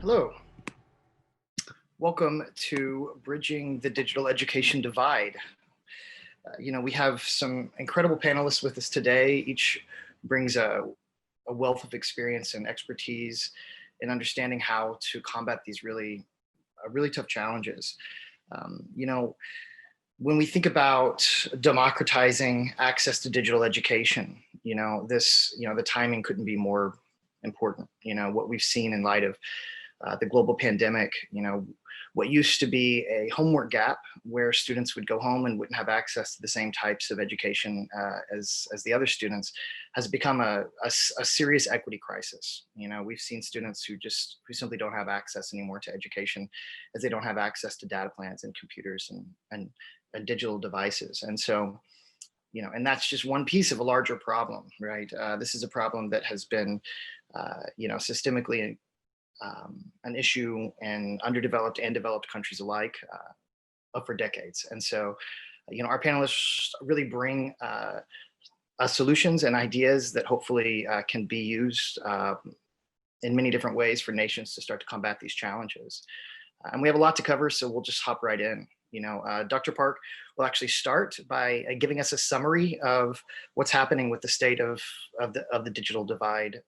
Hello. Welcome to Bridging the Digital Education Divide. We have some incredible panelists with us today. Each brings a wealth of experience and expertise in understanding how to combat these really tough challenges. When we think about democratizing access to digital education, the timing couldn't be more important. What we've seen in light of the global pandemic, what used to be a homework gap where students would go home and wouldn't have access to the same types of education as the other students has become a serious equity crisis. We've seen students who simply don't have access anymore to education as they don't have access to data plans and computers and digital devices. And so, and that's just one piece of a larger problem, right? This is a problem that has been, systemically an issue in underdeveloped and developed countries alike for decades. And so, our panelists really bring solutions and ideas that hopefully can be used in many different ways for nations to start to combat these challenges. And we have a lot to cover, so we'll just hop right in. Dr. Park will actually start by giving us a summary of what's happening with the state of the digital divide.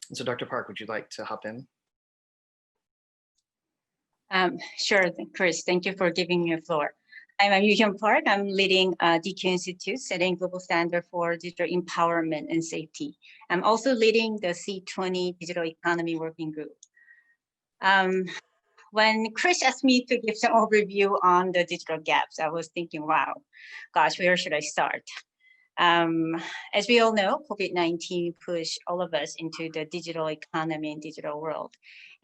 And so, Dr. Park, would you like to hop in? Sure, Chris, thank you for giving me the floor. I'm Yu-Hyun Park. I'm leading DQ Institute, setting global standard for digital empowerment and safety. I'm also leading the C20 Digital Economy Working Group. When Chris asked me to give some overview on the digital gaps, I was thinking, wow, gosh, where should I start? As we all know, COVID-19 pushed all of us into the digital economy and digital world.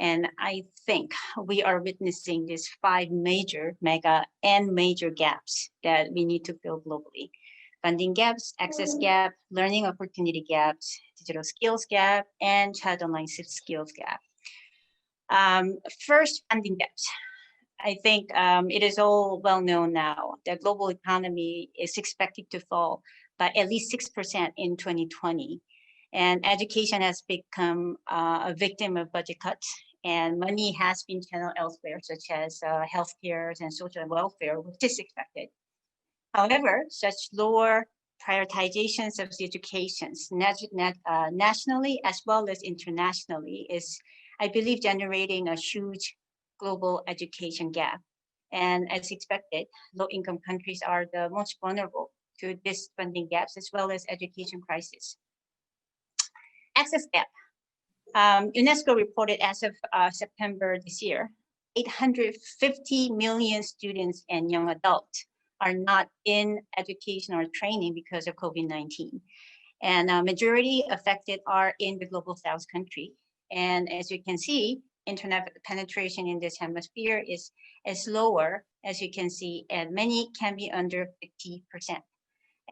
And I think we are witnessing these 5 major, mega and major gaps that we need to fill globally. Funding gaps, access gap, learning opportunity gaps, digital skills gap, and child online skills gap. First, funding gaps. I think it is all well known now that global economy is expected to fall by at least 6% in 2020. And education has become a victim of budget cuts, and money has been channeled elsewhere, such as healthcare and social welfare, which is expected. However, such lower prioritizations of the educations nationally as well as internationally is, I believe, generating a huge global education gap. And as expected, low-income countries are the most vulnerable to these funding gaps as well as education crisis. Access gap. UNESCO reported as of September this year, 850 million students and young adults are not in education or training because of COVID-19. And majority affected are in the global South country. And as you can see, internet penetration in this hemisphere is lower, as you can see, and many can be under 50%.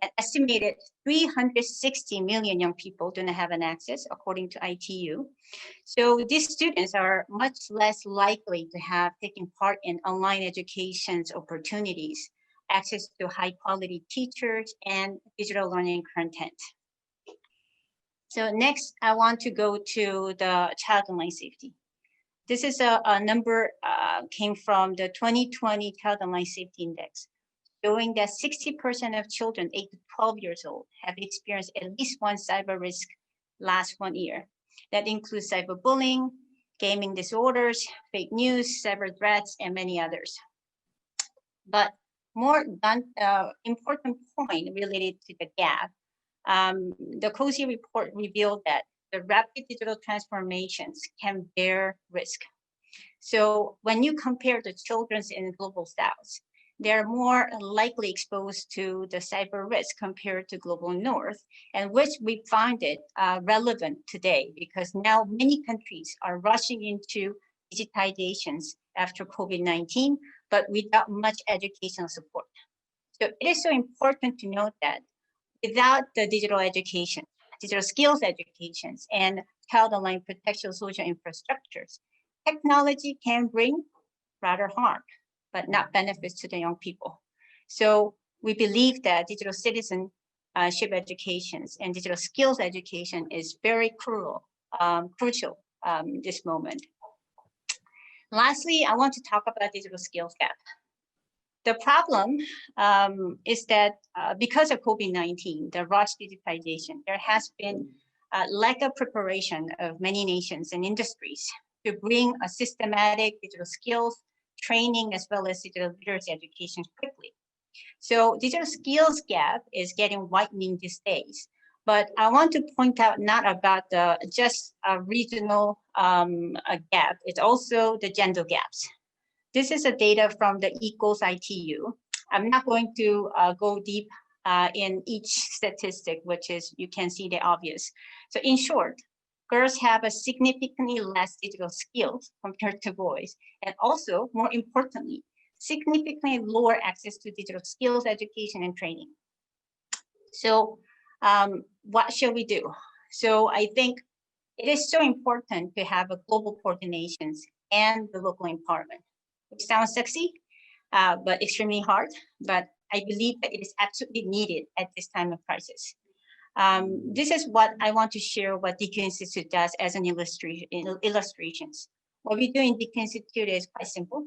An estimated 360 million young people do not have an access, according to ITU. So these students are much less likely to have taken part in online education's opportunities, access to high quality teachers and digital learning content. So next, I want to go to the child online safety. This is a number came from the 2020 Child Online Safety Index, showing that 60% of children 8 to 12 years old have experienced at least one cyber risk last 1 year. That includes cyberbullying, gaming disorders, fake news, cyber threats, and many others. But more important point related to the gap, the COSI report revealed that the rapid digital transformations can bear risk. So when you compare the children in global South, they're more likely exposed to the cyber risk compared to global North, and which we find it relevant today because now many countries are rushing into digitizations after COVID-19, but without much educational support. So it is so important to note that without the digital education, digital skills educations, and child online protection social infrastructures, technology can bring rather harm, but not benefits to the young people. So we believe that digital citizenship educations and digital skills education is very crucial this moment. Lastly, I want to talk about digital skills gap. The problem is that because of COVID-19, the rush digitization, there has been a lack of preparation of many nations and industries to bring a systematic digital skills training as well as digital literacy education quickly. So digital skills gap is getting widening these days. But I want to point out not about the just a regional gap, it's also the gender gaps. This is a data from the Equals ITU. I'm not going to go deep in each statistic, which is, you can see the obvious. So in short, girls have a significantly less digital skills compared to boys. And also, more importantly, significantly lower access to digital skills, education, and training. So what shall we do? So I think it is so important to have a global coordinations and the local empowerment. Which sounds sexy, but extremely hard. But I believe that it is absolutely needed at this time of crisis. This is what I want to share what DQ Institute does as an illustrations. What we do in DQ Institute is quite simple.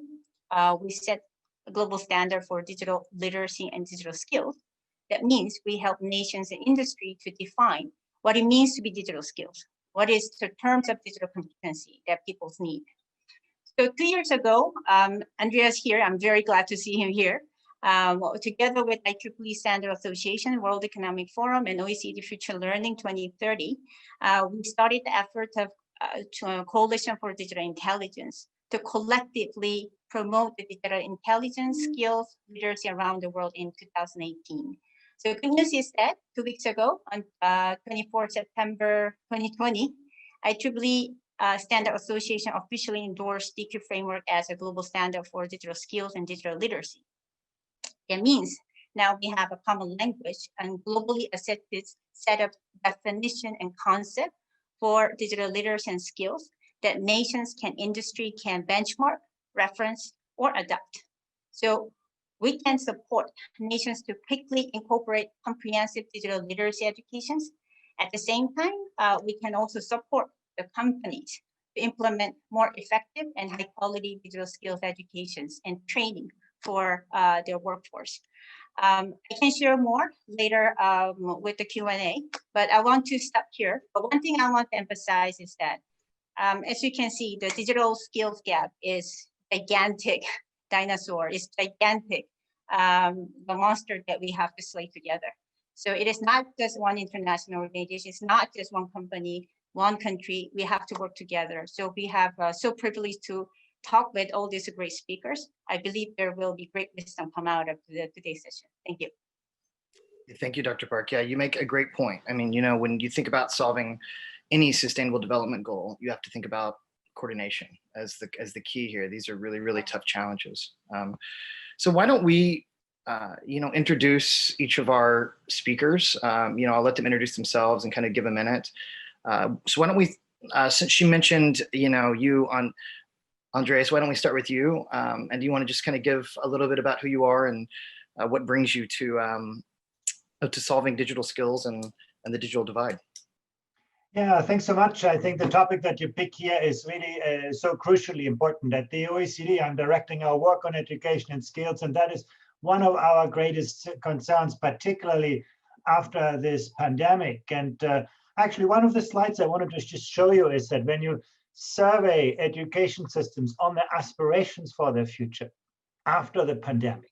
We set a global standard for digital literacy and digital skills. That means we help nations and industry to define what it means to be digital skills. What is the terms of digital competency that people need? So 2 years ago, Andrea's here. I'm very glad to see him here. Together with IEEE Standard Association, World Economic Forum, and OECD Future Learning 2030, we started the effort of to a coalition for digital intelligence to collectively promote the digital intelligence skills literacy around the world in 2018. So good news is that 2 weeks ago, on 24 September 2020, IEEE Standard Association officially endorsed DQ framework as a global standard for digital skills and digital literacy. It means now we have a common language and globally accepted set of definition and concept for digital literacy and skills that nations industry can benchmark, reference, or adopt. So we can support nations to quickly incorporate comprehensive digital literacy educations. At the same time, we can also support the companies to implement more effective and high quality digital skills educations and training for their workforce. I can share more later with the Q&A, but I want to stop here. But one thing I want to emphasize is that, as you can see, the digital skills gap is gigantic dinosaur, is gigantic, the monster that we have to slay together. So it is not just one international organization, it's not just one company, one country, we have to work together. So we have so privileged to talk with all these great speakers. I believe there will be great wisdom come out of today's session. Thank you. Thank you, Dr. Park. Yeah, you make a great point. I mean, you know, when you think about solving any sustainable development goal, you have to think about coordination as the key here. These are really, really tough challenges. So why don't we, you know, introduce each of our speakers. You know, I'll let them introduce themselves and kind of give a minute. So why don't we, since she mentioned, you know, you on Andreas, why don't we start with you? And do you want to just kind of give a little bit about who you are and what brings you to solving digital skills and the digital divide? Yeah, thanks so much. I think the topic that you pick here is really so crucially important. At the OECD, I'm directing our work on education and skills, and that is one of our greatest concerns, particularly after this pandemic. And actually, one of the slides I wanted to just show you is that when you survey education systems on their aspirations for their future after the pandemic,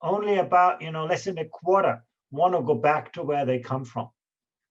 only about, you know, less than a quarter want to go back to where they come from.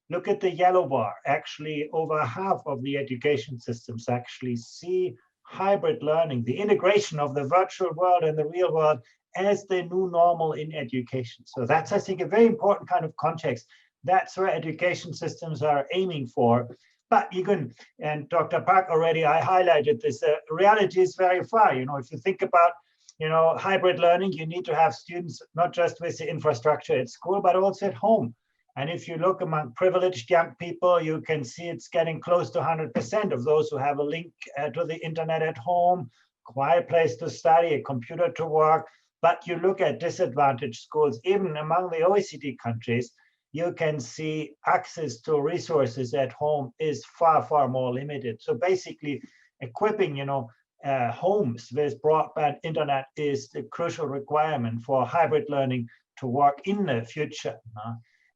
Look at the yellow bar. Actually, over half of the education systems actually see hybrid learning, the integration of the virtual world and the real world as the new normal in education. So that's, I think, a very important kind of context. That's where education systems are aiming for. But you can, and Dr. Park already, I highlighted this, reality is very far. You know, if you think about, you know, hybrid learning, you need to have students not just with the infrastructure at school, but also at home. And if you look among privileged young people, you can see it's getting close to 100% of those who have a link to the internet at home, quiet place to study, a computer to work. But you look at disadvantaged schools, even among the OECD countries, you can see access to resources at home is far, far more limited. So basically equipping, you know, homes with broadband internet is the crucial requirement for hybrid learning to work in the future.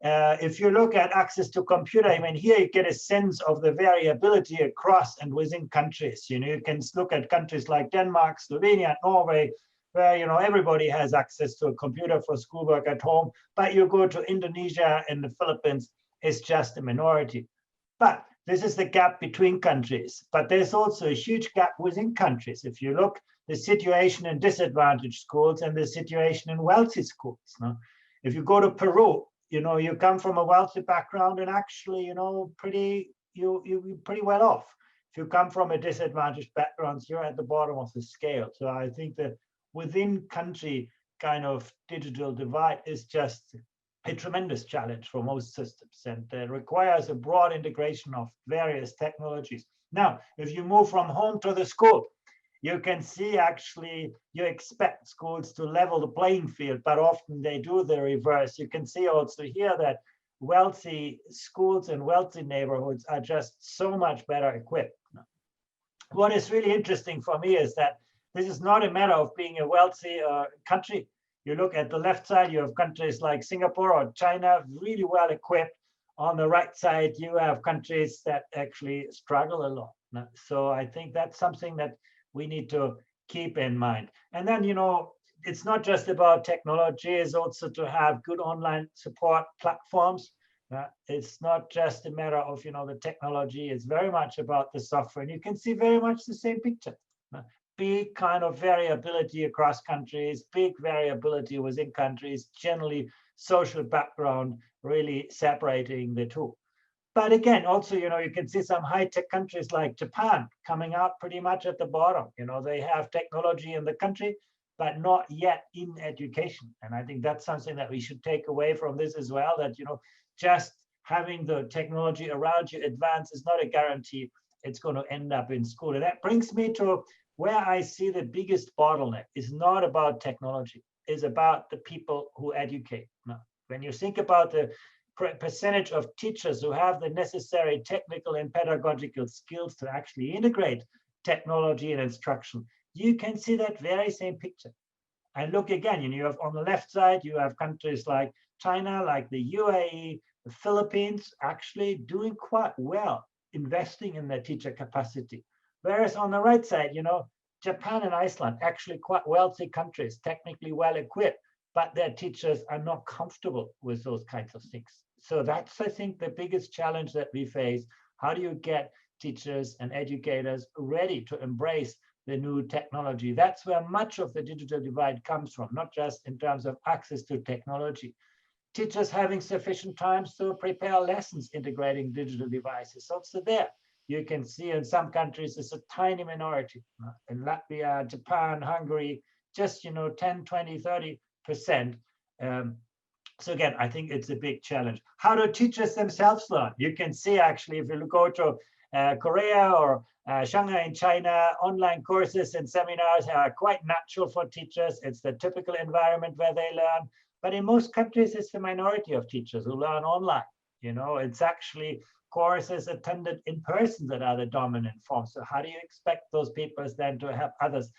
If you look at access to computer, I mean, here you get a sense of the variability across and within countries. You know, you can look at countries like Denmark, Slovenia, Norway, where, you know, everybody has access to a computer for schoolwork at home, but you go to Indonesia and the Philippines, it's just a minority. But this is the gap between countries, but there's also a huge gap within countries. If you look the situation in disadvantaged schools and the situation in wealthy schools. If you go to Peru, you know, you come from a wealthy background and actually, you know, you're pretty well off. If you come from a disadvantaged background, you're at the bottom of the scale. So I think that within country kind of digital divide is just a tremendous challenge for most systems, and requires a broad integration of various technologies. Now, if you move from home to the school, you can see actually you expect schools to level the playing field, but often they do the reverse. You can see also here that wealthy schools and wealthy neighborhoods are just so much better equipped. What is really interesting for me is that this is not a matter of being a wealthy country. You look at the left side, you have countries like Singapore or China, really well equipped. On the right side, you have countries that actually struggle a lot. So I think that's something that we need to keep in mind. And then, you know, it's not just about technology, it's also to have good online support platforms. It's not just a matter of, you know, the technology, it's very much about the software. And you can see very much the same picture. Big kind of variability across countries, big variability within countries, generally social background really separating the two. But again, also, you know, you can see some high-tech countries like Japan coming out pretty much at the bottom. You know, they have technology in the country, but not yet in education. And I think that's something that we should take away from this as well, that, you know, just having the technology around you advance is not a guarantee it's going to end up in school. And that brings me to where I see the biggest bottleneck is not about technology, it's about the people who educate. Now, when you think about the percentage of teachers who have the necessary technical and pedagogical skills to actually integrate technology and instruction, you can see that very same picture. And look again, you know, you have on the left side, you have countries like China, like the UAE, the Philippines, actually doing quite well, investing in their teacher capacity. Whereas on the right side, you know, Japan and Iceland, actually quite wealthy countries, technically well equipped, but their teachers are not comfortable with those kinds of things. So that's, I think, the biggest challenge that we face. How do you get teachers and educators ready to embrace the new technology? That's where much of the digital divide comes from, not just in terms of access to technology. Teachers having sufficient time to prepare lessons integrating digital devices. Also there, you can see in some countries it's a tiny minority. In Latvia, Japan, Hungary, just, you know, 10, 20, 30%. So again, I think it's a big challenge. How do teachers themselves learn? You can see actually, if you go to Korea or Shanghai in China, online courses and seminars are quite natural for teachers. It's the typical environment where they learn. But in most countries, it's the minority of teachers who learn online. You know, it's actually courses attended in person that are the dominant form. So how do you expect those people then to have others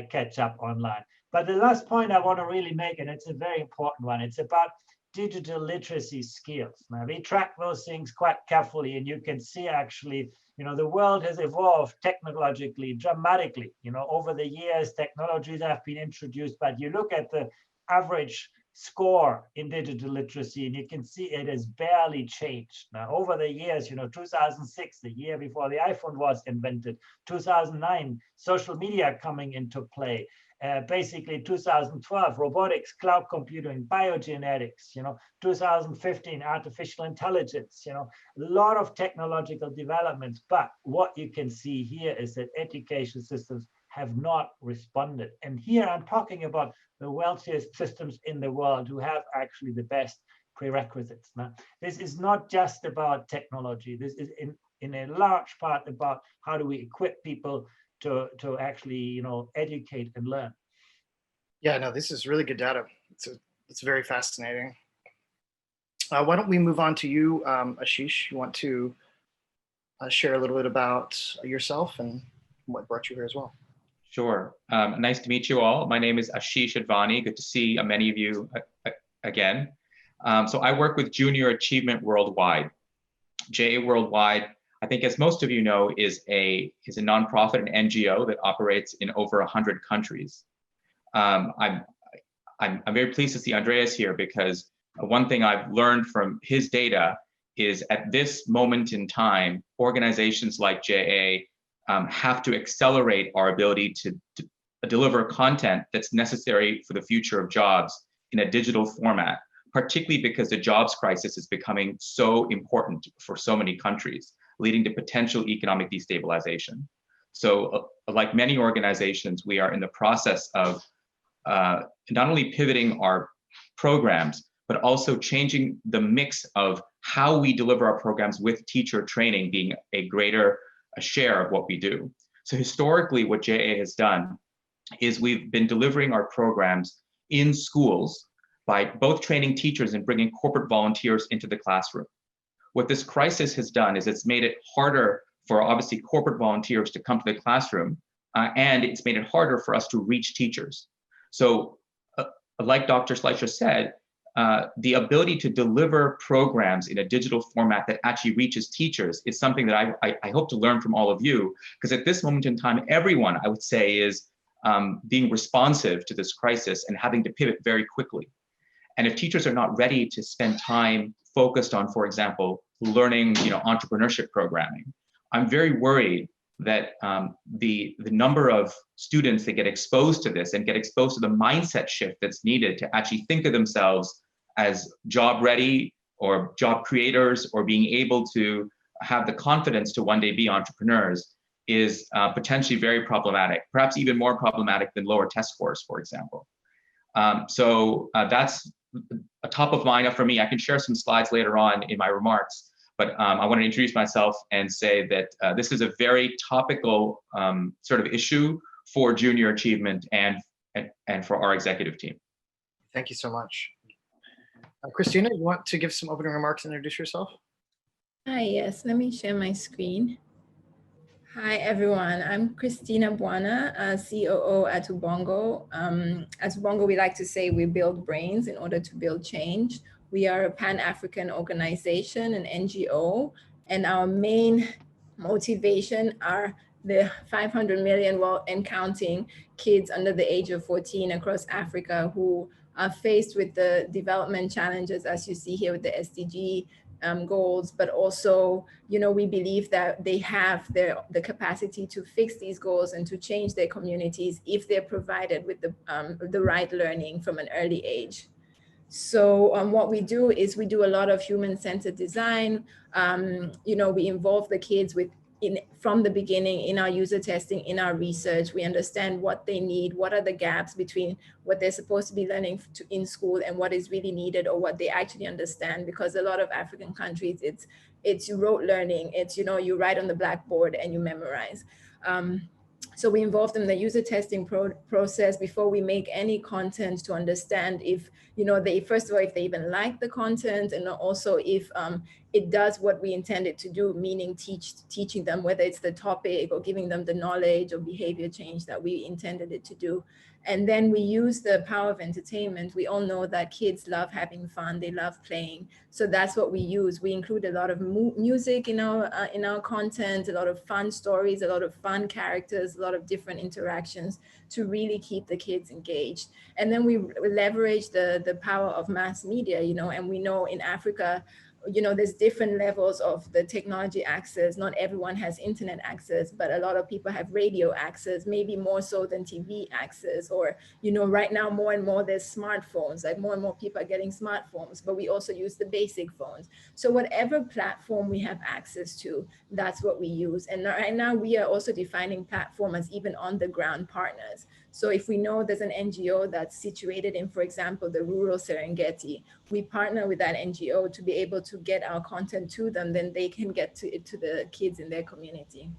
catch up online? But the last point I want to really make, and it's a very important one, it's about digital literacy skills. Now, we track those things quite carefully, and you can see actually, you know, the world has evolved technologically dramatically. You know, over the years, technologies have been introduced, but you look at the average score in digital literacy, and you can see it has barely changed. Now, over the years, you know, 2006, the year before the iPhone was invented, 2009, social media coming into play, basically 2012, robotics, cloud computing, biogenetics, you know, 2015, artificial intelligence, you know, a lot of technological developments. But what you can see here is that education systems have not responded. And here I'm talking about the wealthiest systems in the world who have actually the best prerequisites. Now, this is not just about technology. This is in a large part about how do we equip people to actually, you know, educate and learn. Yeah, no, this is really good data. It's very fascinating. Why don't we move on to you, Ashish? You want to share a little bit about yourself and what brought you here as well? Sure. Nice to meet you all. My name is Ashish Advani. Good to see many of you again. So I work with Junior Achievement Worldwide. JA Worldwide, I think as most of you know, is a nonprofit, an NGO that operates in over 100 countries. I'm very pleased to see Andreas here because one thing I've learned from his data is at this moment in time, organizations like JA have to accelerate our ability to deliver content that's necessary for the future of jobs in a digital format, particularly because the jobs crisis is becoming so important for so many countries, leading to potential economic destabilization. So like many organizations, we are in the process of not only pivoting our programs, but also changing the mix of how we deliver our programs with teacher training being a greater share of what we do. So historically, what JA has done is we've been delivering our programs in schools by both training teachers and bringing corporate volunteers into the classroom. What this crisis has done is it's made it harder for obviously corporate volunteers to come to the classroom, and it's made it harder for us to reach teachers. So like Dr. Schleicher said, the ability to deliver programs in a digital format that actually reaches teachers is something that I hope to learn from all of you, because at this moment in time, everyone, I would say, is being responsive to this crisis and having to pivot very quickly. And if teachers are not ready to spend time focused on, for example, learning, entrepreneurship programming, I'm very worried that the number of students that get exposed to this and get exposed to the mindset shift that's needed to actually think of themselves as job ready or job creators or being able to have the confidence to one day be entrepreneurs is potentially very problematic, perhaps even more problematic than lower test scores, for example. So that's a top of mind for me. I can share some slides later on in my remarks. But I want to introduce myself and say that this is a very topical sort of issue for junior achievement and for our executive team. Thank you so much. Christina, you want to give some opening remarks and introduce yourself? Hi, yes, let me share my screen. Hi, everyone. I'm Christina Buana, COO at Ubongo. At Ubongo, we like to say we build brains in order to build change. We are a Pan-African organization, an NGO, and our main motivation are the 500 million, well, and counting, kids under the age of 14 across Africa who are faced with the development challenges, as you see here with the SDG goals, but also, we believe that they have the capacity to fix these goals and to change their communities if they're provided with the right learning from an early age. So what we do is we do a lot of human-centered design. We involve the kids from the beginning in our user testing, in our research. We understand what they need, what are the gaps between what they're supposed to be learning in school and what is really needed or what they actually understand. Because a lot of African countries, it's rote learning. It's, you write on the blackboard and you memorize. So we involve them in the user testing process before we make any content to understand if, first of all, if they even like the content, and also if it does what we intended to do, meaning teaching them, whether it's the topic or giving them the knowledge or behavior change that we intended it to do. And then we use the power of entertainment. We all know that kids love having fun, they love playing. So that's what we use. We include a lot of music in our content, a lot of fun stories, a lot of fun characters, a lot of different interactions to really keep the kids engaged. And then we leverage the power of mass media, and we know in Africa, there's different levels of the technology access. Not everyone has internet access, but a lot of people have radio access, maybe more so than TV access. Or, right now, more and more there's smartphones, like more and more people are getting smartphones, but we also use the basic phones. So whatever platform we have access to, that's what we use. And right now we are also defining platform as even on the ground partners. So if we know there's an NGO that's situated in, for example, the rural Serengeti, we partner with that NGO to be able to get our content to them, then they can get to the kids in their community.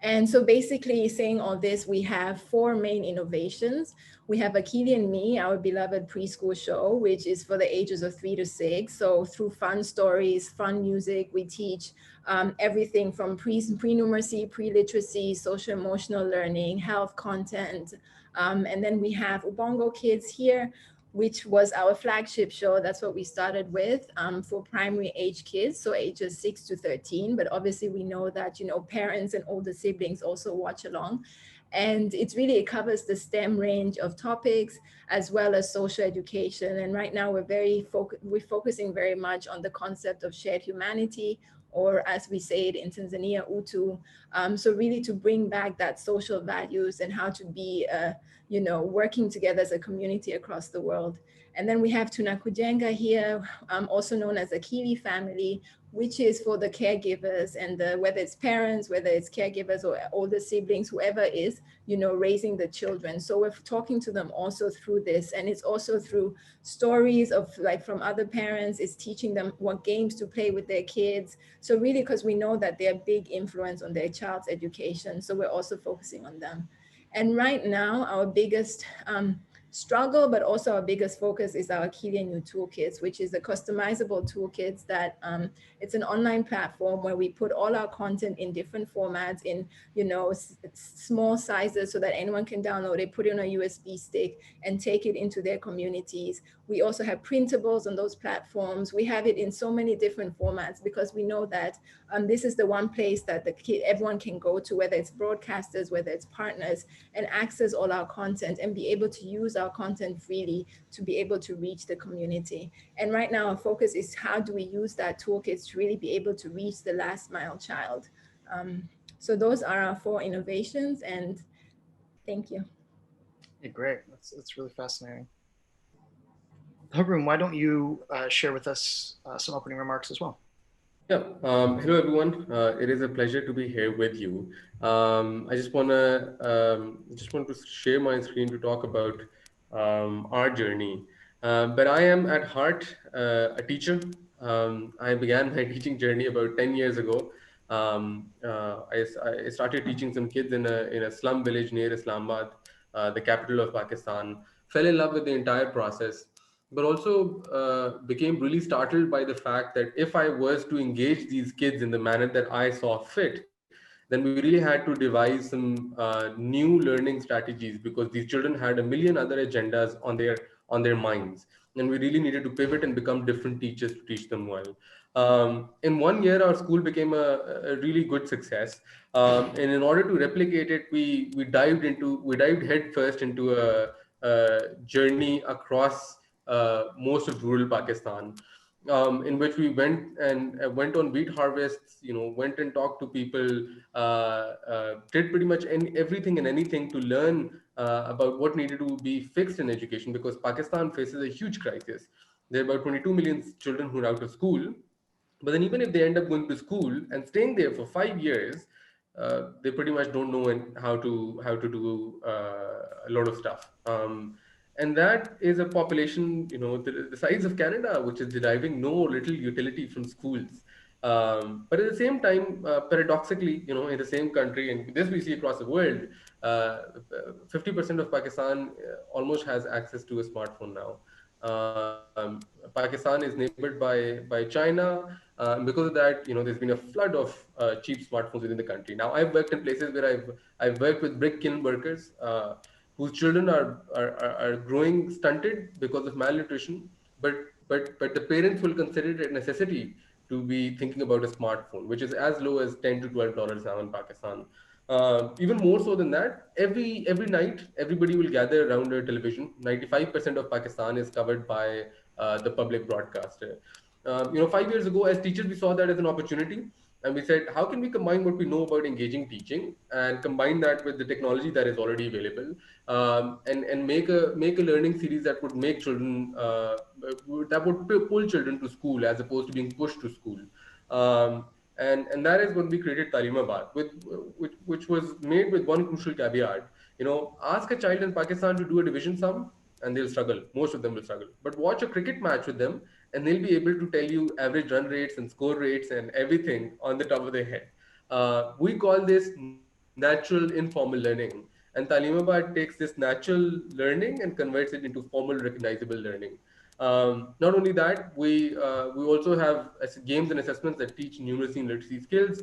And so basically saying all this, we have 4 main innovations. We have Akili and Me, our beloved preschool show, which is for the ages of 3 to 6. So through fun stories, fun music, we teach everything from pre-numeracy, pre-literacy, social emotional learning, health content. And then we have Ubongo Kids here, which was our flagship show. That's what we started with for primary age kids, so ages 6 to 13. But obviously we know that, you know, parents and older siblings also watch along. And it covers the STEM range of topics as well as social education. And right now we're focusing very much on the concept of shared humanity, or as we say it in Tanzania, utu. So really to bring back that social values and how to be you know, working together as a community across the world. And then we have Tunakujenga here, also known as the Kiwi family, which is for the caregivers and whether it's parents, whether it's caregivers or older siblings, whoever is, you know, raising the children. So we're talking to them also through this. And it's also through stories of like from other parents, it's teaching them what games to play with their kids. So really, because we know that they're a big influence on their child's education. So we're also focusing on them. And right now, our biggest struggle, but also our biggest focus is our Akili New Toolkits, which is the customizable toolkits that it's an online platform where we put all our content in different formats in, you know, small sizes so that anyone can download it, put it on a USB stick and take it into their communities. We also have printables on those platforms. We have it in so many different formats because we know that this is the one place that everyone can go to, whether it's broadcasters, whether it's partners, and access all our content and be able to use our content freely to be able to reach the community. And right now our focus is how do we use that toolkit to really be able to reach the last mile child. So those are our 4 innovations, and thank you. Yeah, great. That's really fascinating. Haroon, why don't you share with us some opening remarks as well? Yeah. Hello, everyone. It is a pleasure to be here with you. I just want to share my screen to talk about our journey. But I am at heart a teacher. I began my teaching journey about 10 years ago. I started teaching some kids in a slum village near Islamabad, the capital of Pakistan. Fell in love with the entire process, but also became really startled by the fact that if I was to engage these kids in the manner that I saw fit, then we really had to devise some new learning strategies, because these children had a million other agendas on their minds, and we really needed to pivot and become different teachers to teach them well. In 1 year, our school became a really good success, and in order to replicate it, we dived head first into a journey across most of rural Pakistan, in which we went on wheat harvests, went and talked to people, did pretty much everything and anything to learn about what needed to be fixed in education, because Pakistan faces a huge crisis. There are about 22 million children who are out of school, but then even if they end up going to school and staying there for 5 years, they pretty much don't know how to do a lot of stuff. And that is a population, the size of Canada, which is deriving no little utility from schools. But at the same time, paradoxically, in the same country, and this we see across the world, 50% of Pakistan almost has access to a smartphone now. Pakistan is neighbored by China. Because of that, there's been a flood of cheap smartphones within the country. Now, I've worked in places where I've worked with brick kiln workers whose children are growing stunted because of malnutrition, but the parents will consider it a necessity to be thinking about a smartphone, which is as low as $10 to $12 now in Pakistan. Even more so than that, every night, everybody will gather around a television. 95% of Pakistan is covered by the public broadcaster. 5 years ago, as teachers, we saw that as an opportunity. And we said, how can we combine what we know about engaging teaching and combine that with the technology that is already available, and make a learning series that would make children, that would pull children to school as opposed to being pushed to school. And that is when we created Talimabad, which was made with one crucial caveat. Ask a child in Pakistan to do a division sum, and they'll struggle. Most of them will struggle. But watch a cricket match with them, and they'll be able to tell you average run rates and score rates and everything on the top of their head. We call this natural informal learning. And Taleemabad takes this natural learning and converts it into formal recognizable learning. Not only that, we also have games and assessments that teach numeracy and literacy skills.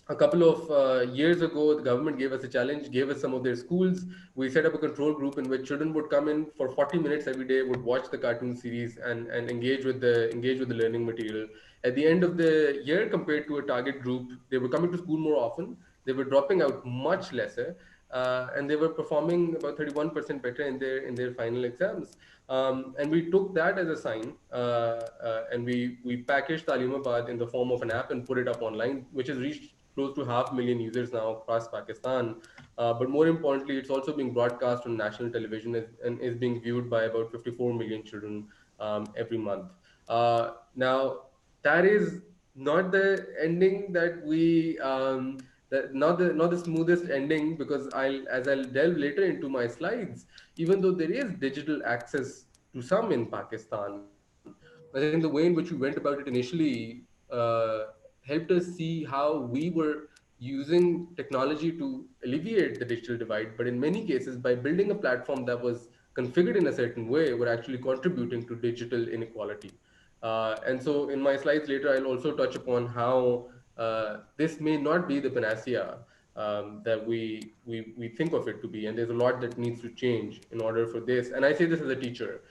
A couple of years ago, the government gave us a challenge, gave us some of their schools. We set up a control group in which children would come in for 40 minutes every day, would watch the cartoon series and engage with the learning material. At the end of the year, compared to a target group, they were coming to school more often. They were dropping out much lesser, and they were performing about 31% better in their final exams. And we took that as a sign, and we packaged Taleemabad in the form of an app and put it up online, which has reached close to 500,000 users now across Pakistan. But more importantly, it's also being broadcast on national television and is being viewed by about 54 million children every month. Now, that is not the ending that we that not the smoothest ending, because I'll delve later into my slides. Even though there is digital access to some in Pakistan, I think the way in which we went about it initially helped us see how we were using technology to alleviate the digital divide, but in many cases, by building a platform that was configured in a certain way, we're actually contributing to digital inequality. And so in my slides later, I'll also touch upon how this may not be the panacea that we think of it to be. And there's a lot that needs to change in order for this. And I say this as a teacher.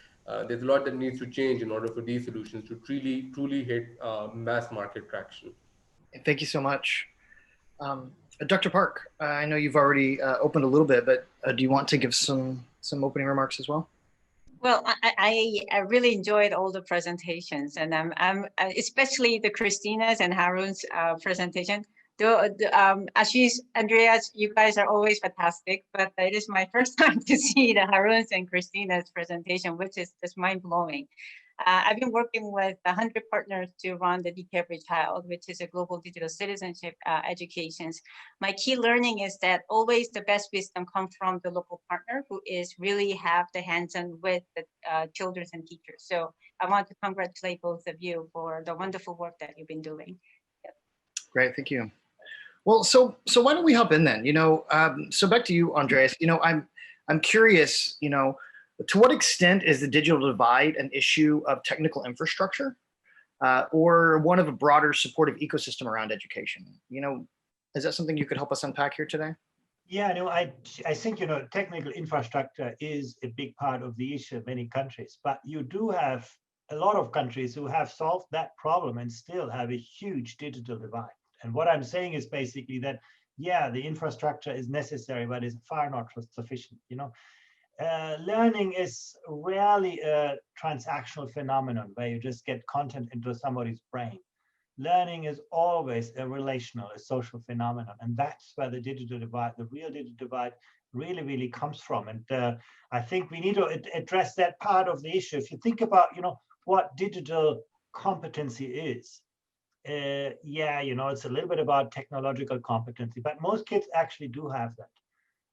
There's a lot that needs to change in order for these solutions to truly hit mass market traction. Thank you so much. Dr. Park, I know you've already opened a little bit, but do you want to give some opening remarks as well? Well, I really enjoyed all the presentations, and I'm especially the Christina's and Harun's presentation. Ashish, Andreas, you guys are always fantastic, but it is my first time to see the Harun's and Christina's presentation, which is just mind blowing. I've been working with 100 partners to run the DK Every Child, which is a global digital citizenship educations. My key learning is that always the best wisdom comes from the local partner who is really have the hands-on with the children and teachers. So I want to congratulate both of you for the wonderful work that you've been doing. Yep. Great, thank you. Well, so why don't we hop in then? So back to you, Andreas. I'm curious. To what extent is the digital divide an issue of technical infrastructure or one of a broader supportive ecosystem around education? Is that something you could help us unpack here today? Yeah, no, I think, technical infrastructure is a big part of the issue in many countries, but you do have a lot of countries who have solved that problem and still have a huge digital divide. And what I'm saying is basically that, yeah, the infrastructure is necessary, but it's far not sufficient, Learning is rarely a transactional phenomenon where you just get content into somebody's brain. Learning is always a relational, a social phenomenon. And that's where the digital divide, the real digital divide, really, really comes from. And I think we need to address that part of the issue. If you think about, what digital competency is, it's a little bit about technological competency, but most kids actually do have that.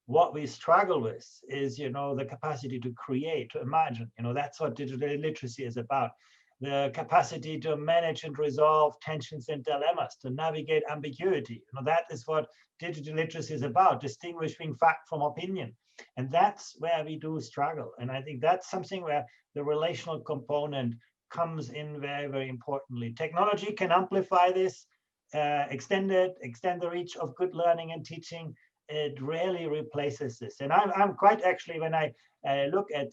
What we struggle with is, the capacity to create, to imagine. That's what digital literacy is about. The capacity to manage and resolve tensions and dilemmas, to navigate ambiguity. That is what digital literacy is about, distinguishing fact from opinion. And that's where we do struggle. And I think that's something where the relational component comes in very, very importantly. Technology can amplify this, extend the reach of good learning and teaching. It rarely replaces this. And I'm quite actually, when I look at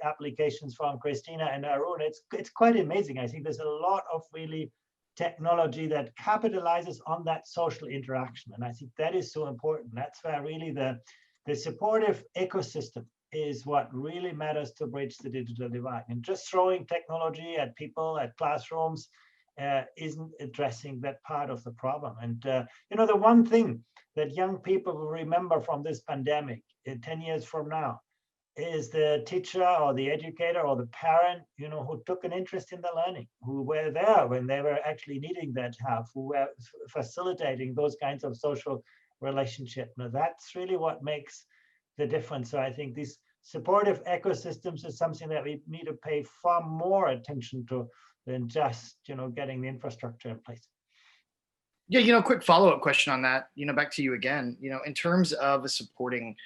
applications from Christina and Arun, it's quite amazing. I think there's a lot of really technology that capitalizes on that social interaction. And I think that is so important. That's where really the supportive ecosystem is what really matters to bridge the digital divide. And just throwing technology at people, at classrooms, isn't addressing that part of the problem. And the one thing that young people will remember from this pandemic 10 years from now is the teacher or the educator or the parent, who took an interest in the learning, who were there when they were actually needing that help, who were facilitating those kinds of social relationships. Now, that's really what makes the difference. So I think these supportive ecosystems is something that we need to pay far more attention to than just, getting the infrastructure in place. Yeah, quick follow-up question on that, back to you again, in terms of a supporting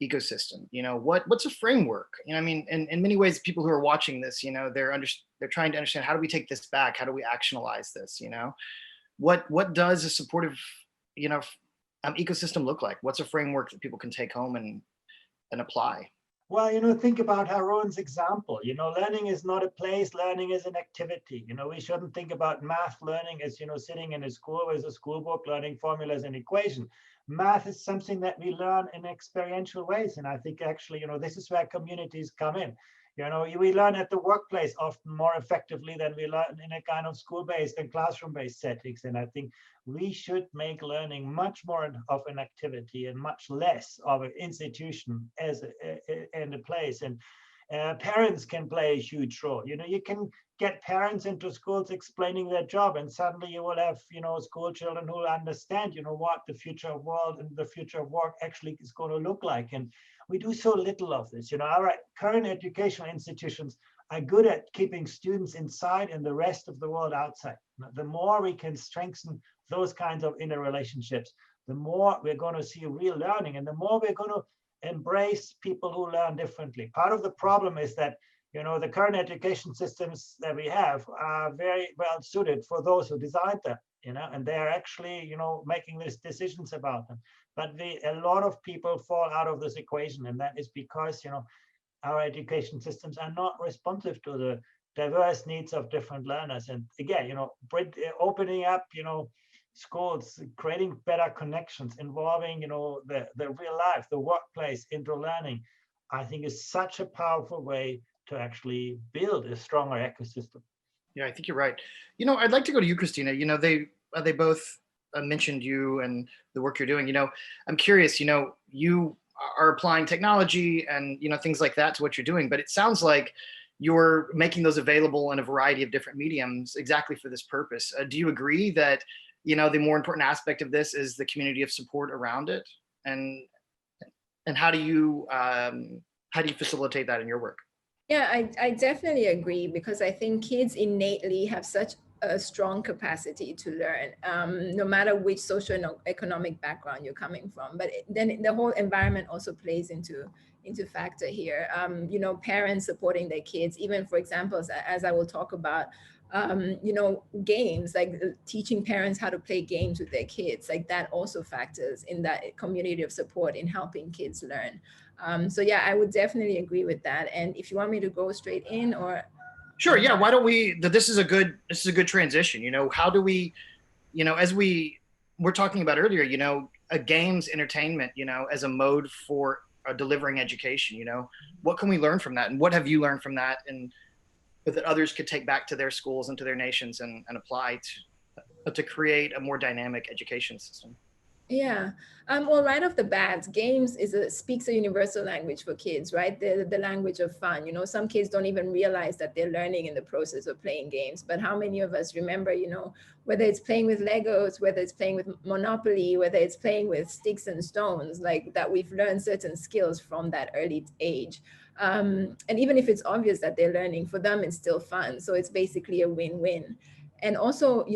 ecosystem, what's a framework? I mean, in many ways, people who are watching this, they're trying to understand, how do we take this back? How do we actionalize this? What does a supportive, ecosystem look like? What's a framework that people can take home and apply? Well, think about Harun's example. Learning is not a place, learning is an activity. We shouldn't think about math learning as, sitting in a school with a school book, learning formulas and equation. Math is something that we learn in experiential ways. And I think actually, this is where communities come in. We learn at the workplace often more effectively than we learn in a kind of school-based and classroom-based settings. And I think we should make learning much more of an activity and much less of an institution as a place. And parents can play a huge role. You can get parents into schools explaining their job, and suddenly you will have, school children who will understand, what the future of world and the future of work actually is going to look like. And we do so little of this. Our current educational institutions are good at keeping students inside and the rest of the world outside. The more we can strengthen those kinds of inner relationships, the more we're going to see real learning, and the more we're going to embrace people who learn differently. Part of the problem is that, the current education systems that we have are very well suited for those who designed them, and they're actually, making these decisions about them. But a lot of people fall out of this equation, and that is because, our education systems are not responsive to the diverse needs of different learners. And again, opening up, schools, creating better connections, involving, the real life, the workplace into learning, I think is such a powerful way to actually build a stronger ecosystem. Yeah, I think you're right. I'd like to go to you, Christina. They both mentioned you and the work you're doing. I'm curious, you are applying technology and, things like that to what you're doing, but it sounds like you're making those available in a variety of different mediums exactly for this purpose. Do you agree that, the more important aspect of this is the community of support around it? And how do you facilitate that in your work? Yeah, I definitely agree, because I think kids innately have such a strong capacity to learn, no matter which socioeconomic background you're coming from. But then the whole environment also plays into factor here. Parents supporting their kids, even for example, as I will talk about, games, like teaching parents how to play games with their kids, like that also factors in that community of support in helping kids learn. So yeah, I would definitely agree with that. And if you want me to go straight in, or sure, yeah, why don't we? This is a good transition. How do we, as we're talking about earlier, a games entertainment, as a mode for delivering education. What can we learn from that, and what have you learned from that, and that others could take back to their schools and to their nations and apply to create a more dynamic education system? Yeah, well, right off the bat, games speaks a universal language for kids, right? The language of fun. Some kids don't even realize that they're learning in the process of playing games. But how many of us remember, whether it's playing with Legos, whether it's playing with Monopoly, whether it's playing with sticks and stones, like that we've learned certain skills from that early age. And even if it's obvious that they're learning, for them, it's still fun. So it's basically a win-win. And also,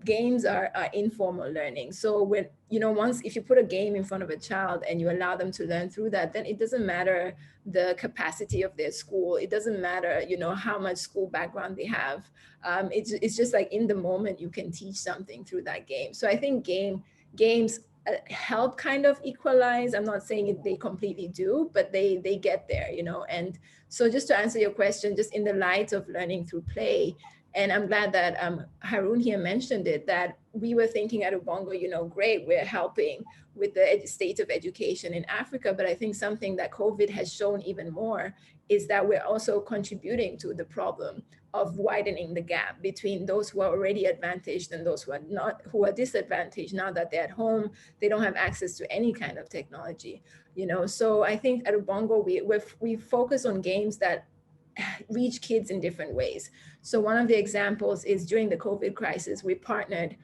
games are informal learning. So when, if you put a game in front of a child and you allow them to learn through that, then it doesn't matter the capacity of their school. It doesn't matter, how much school background they have. It's just like in the moment you can teach something through that game. So I think games help kind of equalize. I'm not saying they completely do, but they get there, And so just to answer your question, just in the light of learning through play, and I'm glad that Harun here mentioned it, that we were thinking at Ubongo, great, we're helping with the state of education in Africa. But I think something that COVID has shown even more is that we're also contributing to the problem of widening the gap between those who are already advantaged and those who are disadvantaged now that they're at home, they don't have access to any kind of technology, So I think at Ubongo, we focus on games that reach kids in different ways. So one of the examples is during the COVID crisis, we partnered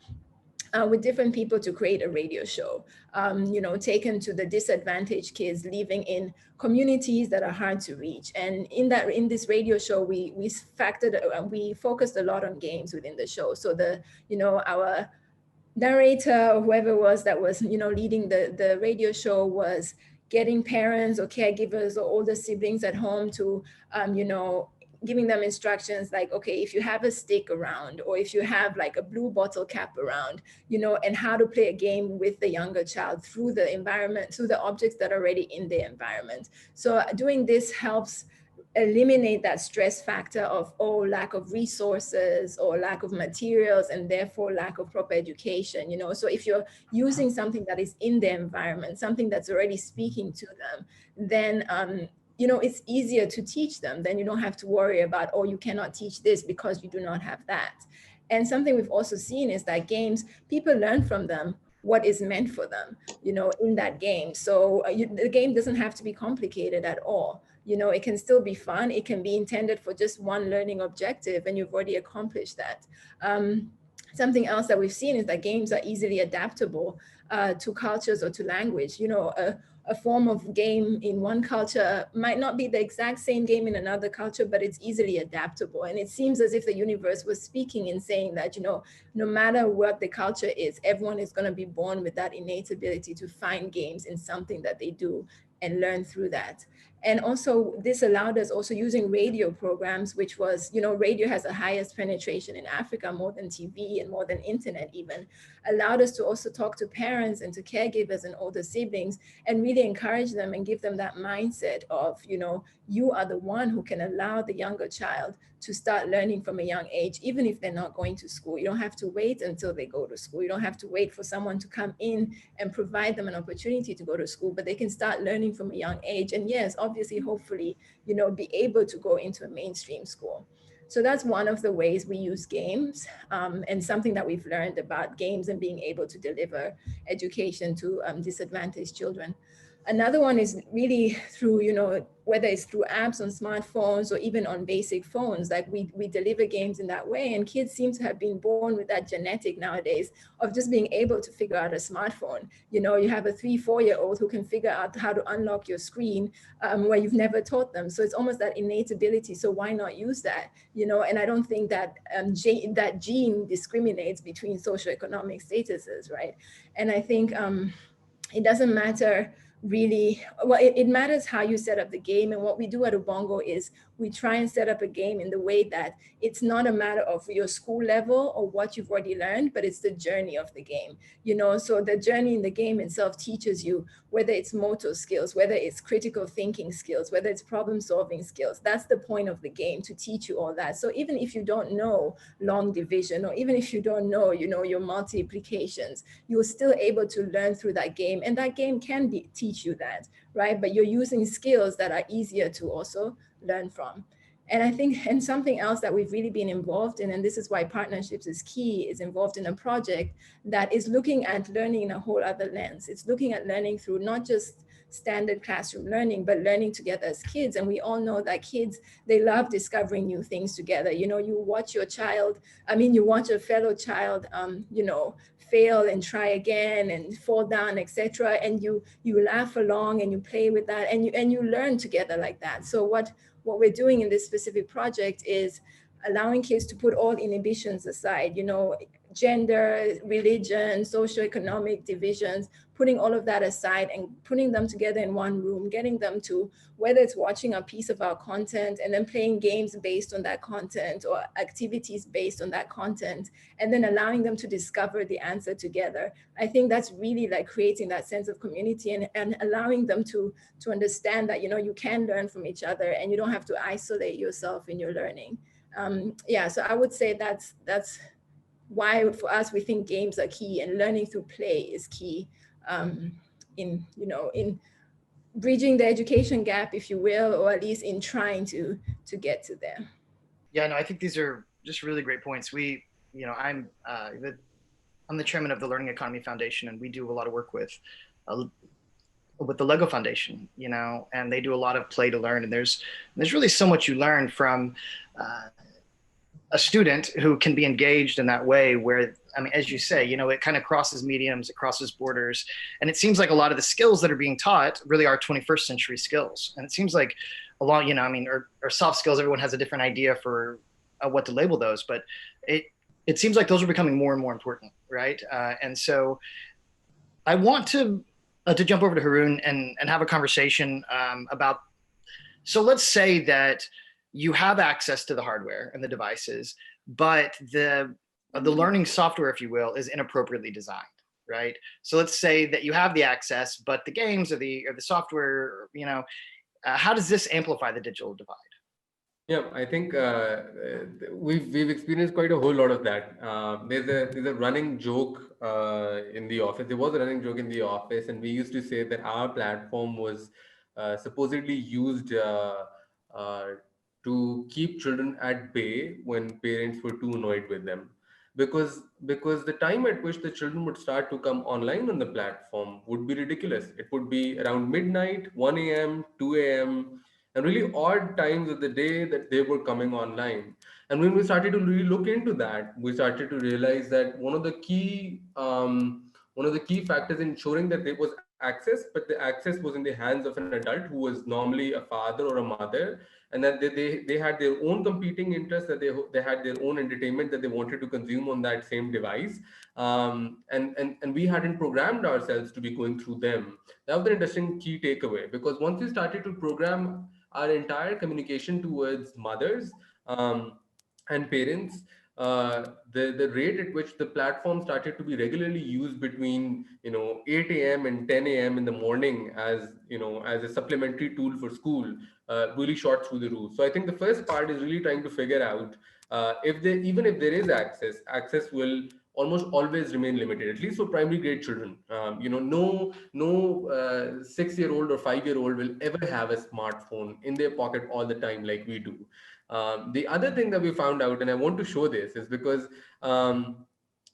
with different people to create a radio show, taken to the disadvantaged kids living in communities that are hard to reach. And in this radio show, we focused a lot on games within the show. So our narrator or whoever it was that was, leading the radio show was getting parents or caregivers or older siblings at home to, giving them instructions like, okay, if you have a stick around, or if you have like a blue bottle cap around, and how to play a game with the younger child through the environment, through the objects that are already in the environment. So doing this helps eliminate that stress factor of, lack of resources or lack of materials, and therefore lack of proper education. So if you're using something that is in the environment, something that's already speaking to them, then it's easier to teach them. Then you don't have to worry about, you cannot teach this because you do not have that. And something we've also seen is that games, people learn from them what is meant for them, in that game. So the game doesn't have to be complicated at all. It can still be fun. It can be intended for just one learning objective, and you've already accomplished that. Something else that we've seen is that games are easily adaptable to cultures or to language. A form of game in one culture might not be the exact same game in another culture, but it's easily adaptable. And it seems as if the universe was speaking in saying that, no matter what the culture is, everyone is going to be born with that innate ability to find games in something that they do and learn through that. And also this allowed us also using radio programs, which was, radio has the highest penetration in Africa, more than TV and more than internet even, allowed us to also talk to parents and to caregivers and older siblings and really encourage them and give them that mindset of, you are the one who can allow the younger child to start learning from a young age, even if they're not going to school. You don't have to wait until they go to school. You don't have to wait for someone to come in and provide them an opportunity to go to school, but they can start learning from a young age. And yes, obviously, hopefully, be able to go into a mainstream school. So that's one of the ways we use games, and something that we've learned about games and being able to deliver education to disadvantaged children. Another one is really through, whether it's through apps on smartphones or even on basic phones, like we deliver games in that way. And kids seem to have been born with that genetic nowadays of just being able to figure out a smartphone. You have a 3-4-year-old who can figure out how to unlock your screen where you've never taught them. So it's almost that innate ability. So why not use that? And I don't think that that gene discriminates between socioeconomic statuses, right? And I think it doesn't matter really, well, it matters how you set up the game. And what we do at Ubongo is we try and set up a game in the way that it's not a matter of your school level or what you've already learned, but it's the journey of the game. So the journey in the game itself teaches you whether it's motor skills, whether it's critical thinking skills, whether it's problem solving skills. That's the point of the game, to teach you all that. So even if you don't know long division, or even if you don't know, your multiplications, you're still able to learn through that game. And that game can teach you that, right? But you're using skills that are easier to also learn from. And I think, and something else that we've really been involved in, and this is why partnerships is key, is involved in a project that is looking at learning in a whole other lens. It's looking at learning through not just standard classroom learning, but learning together as kids. And we all know that kids, they love discovering new things together. You watch your child, you watch a fellow child, fail and try again and fall down, etc. And you laugh along and you play with that, and you learn together like that. So what we're doing in this specific project is allowing kids to put all inhibitions aside, gender, religion, socioeconomic divisions, putting all of that aside and putting them together in one room, getting them to, whether it's watching a piece of our content and then playing games based on that content or activities based on that content, and then allowing them to discover the answer together. I think that's really like creating that sense of community and allowing them to understand that, you can learn from each other and you don't have to isolate yourself in your learning. So I would say that's why for us, we think games are key and learning through play is key in bridging the education gap, if you will, or at least in trying to get to there. Yeah, no, I think these are just really great points. I'm the chairman of the Learning Economy Foundation, and we do a lot of work with the Lego Foundation, and they do a lot of play to learn. And there's really so much you learn from a student who can be engaged in that way where, as you say, it kind of crosses mediums, it crosses borders. And it seems like a lot of the skills that are being taught really are 21st century skills. And it seems like a lot, or soft skills, everyone has a different idea for what to label those, but it seems like those are becoming more and more important, right? And so I want to jump over to Haroon and have a conversation about, so let's say that you have access to the hardware and the devices, but the learning software, if you will, is inappropriately designed, right? So let's say that you have the access, but the games or the software, you know, how does this amplify the digital divide? Yeah, I think we've experienced quite a whole lot of that. There's a running joke in the office. There was a running joke in the office, and we used to say that our platform was supposedly used uh, to keep children at bay when parents were too annoyed with them, because the time at which the children would start to come online on the platform would be ridiculous. It would be around midnight, 1 a.m., 2 a.m., and really odd times of the day that they were coming online. And when we started to really look into that, we started to realize that one of the key factors in ensuring that there was access, but the access was in the hands of an adult who was normally a father or a mother, and that they had their own competing interests, that they had their own entertainment that they wanted to consume on that same device, and we hadn't programmed ourselves to be going through them. That was an interesting key takeaway, because once we started to program our entire communication towards mothers and parents, the rate at which the platform started to be regularly used between 8 a.m. and 10 a.m. in the morning, as as a supplementary tool for school, really shot through the roof. So I think the first part is really trying to figure out, even if there is access will almost always remain limited, at least for primary grade children. No 6-year-old or 5-year-old will ever have a smartphone in their pocket all the time like we do. The other thing that we found out, and I want to show this, is because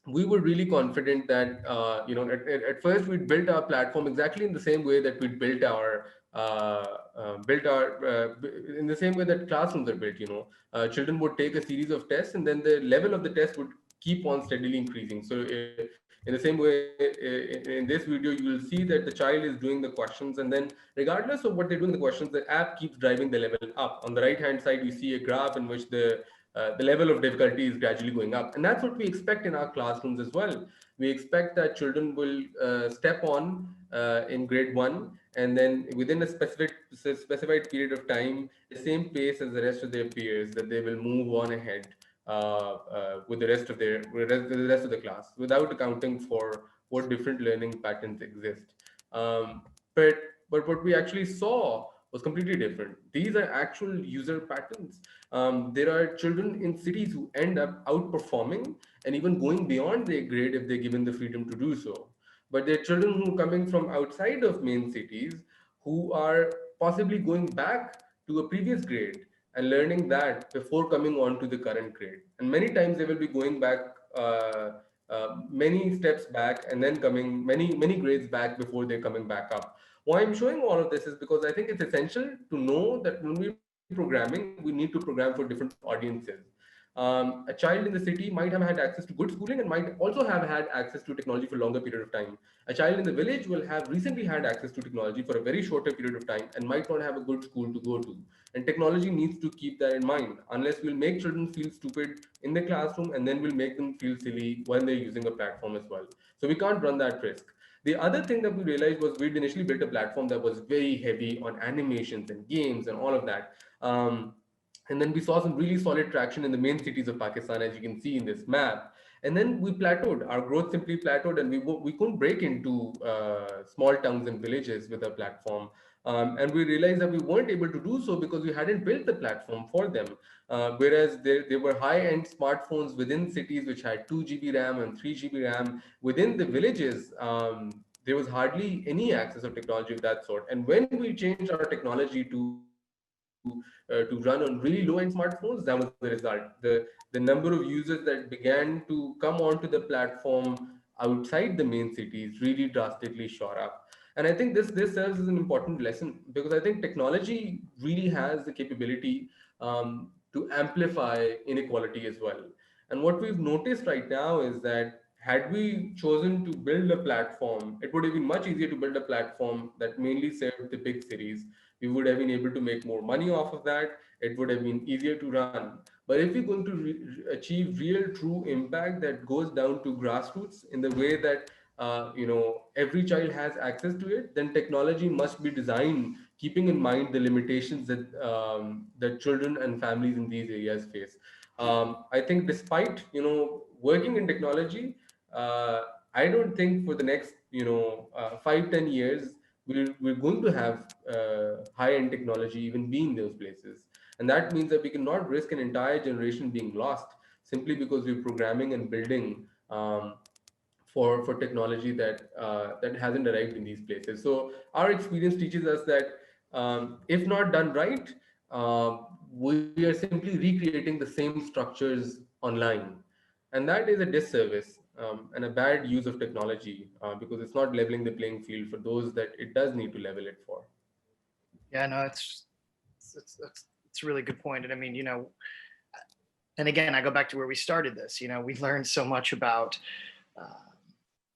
we were really confident that at first we built our platform exactly in the same way that we in the same way that classrooms are built. Children would take a series of tests, and then the level of the test would keep on steadily increasing. So in the same way, in this video, you will see that the child is doing the questions, and then regardless of what they do in the questions, the app keeps driving the level up. On the right hand side, you see a graph in which the level of difficulty is gradually going up. And that's what we expect in our classrooms as well. We expect that children will step on in grade 1, and then within a specified period of time, the same pace as the rest of their peers, that they will move on ahead with the rest of the class, without accounting for what different learning patterns exist. Um, but what we actually saw was completely different. These are actual user patterns. There are children in cities who end up outperforming and even going beyond their grade if they're given the freedom to do so. But there are children who are coming from outside of main cities who are possibly going back to a previous grade and learning that before coming on to the current grade. And many times they will be going back many steps back, and then coming many grades back before they're coming back up. Why I'm showing all of this is because I think it's essential to know that when we're programming, we need to program for different audiences. A child in the city might have had access to good schooling and might also have had access to technology for a longer period of time. A child in the village will have recently had access to technology for a very shorter period of time and might not have a good school to go to. And technology needs to keep that in mind. Unless we'll make children feel stupid in the classroom, and then we'll make them feel silly when they're using a platform as well. So we can't run that risk. The other thing that we realized was we'd initially built a platform that was very heavy on animations and games and all of that. And then we saw some really solid traction in the main cities of Pakistan, as you can see in this map. And then we plateaued. Our growth simply plateaued, and we couldn't break into small towns and villages with our platform. And we realized that we weren't able to do so because we hadn't built the platform for them. Whereas there were high-end smartphones within cities which had 2 GB RAM and 3 GB RAM. Within the villages, there was hardly any access of technology of that sort. And when we changed our technology to run on really low-end smartphones, that was the result. The number of users that began to come onto the platform outside the main cities really drastically shot up. And I think this serves as an important lesson, because I think technology really has the capability to amplify inequality as well. And what we've noticed right now is that had we chosen to build a platform, it would have been much easier to build a platform that mainly served the big cities. We would have been able to make more money off of that. It would have been easier to run. But if we're going to achieve real, true impact that goes down to grassroots in the way that every child has access to it, then technology must be designed keeping in mind the limitations that that children and families in these areas face. I think despite working in technology, I don't think for the next 5-10 years we're going to have high-end technology even be in those places, and that means that we cannot risk an entire generation being lost simply because we're programming and building for technology that hasn't arrived in these places. So our experience teaches us that if not done right, we are simply recreating the same structures online, and that is a disservice and a bad use of technology because it's not leveling the playing field for those that it does need to level it for. Yeah, no, it's a really good point. And I mean, and again, I go back to where we started this. We've learned so much about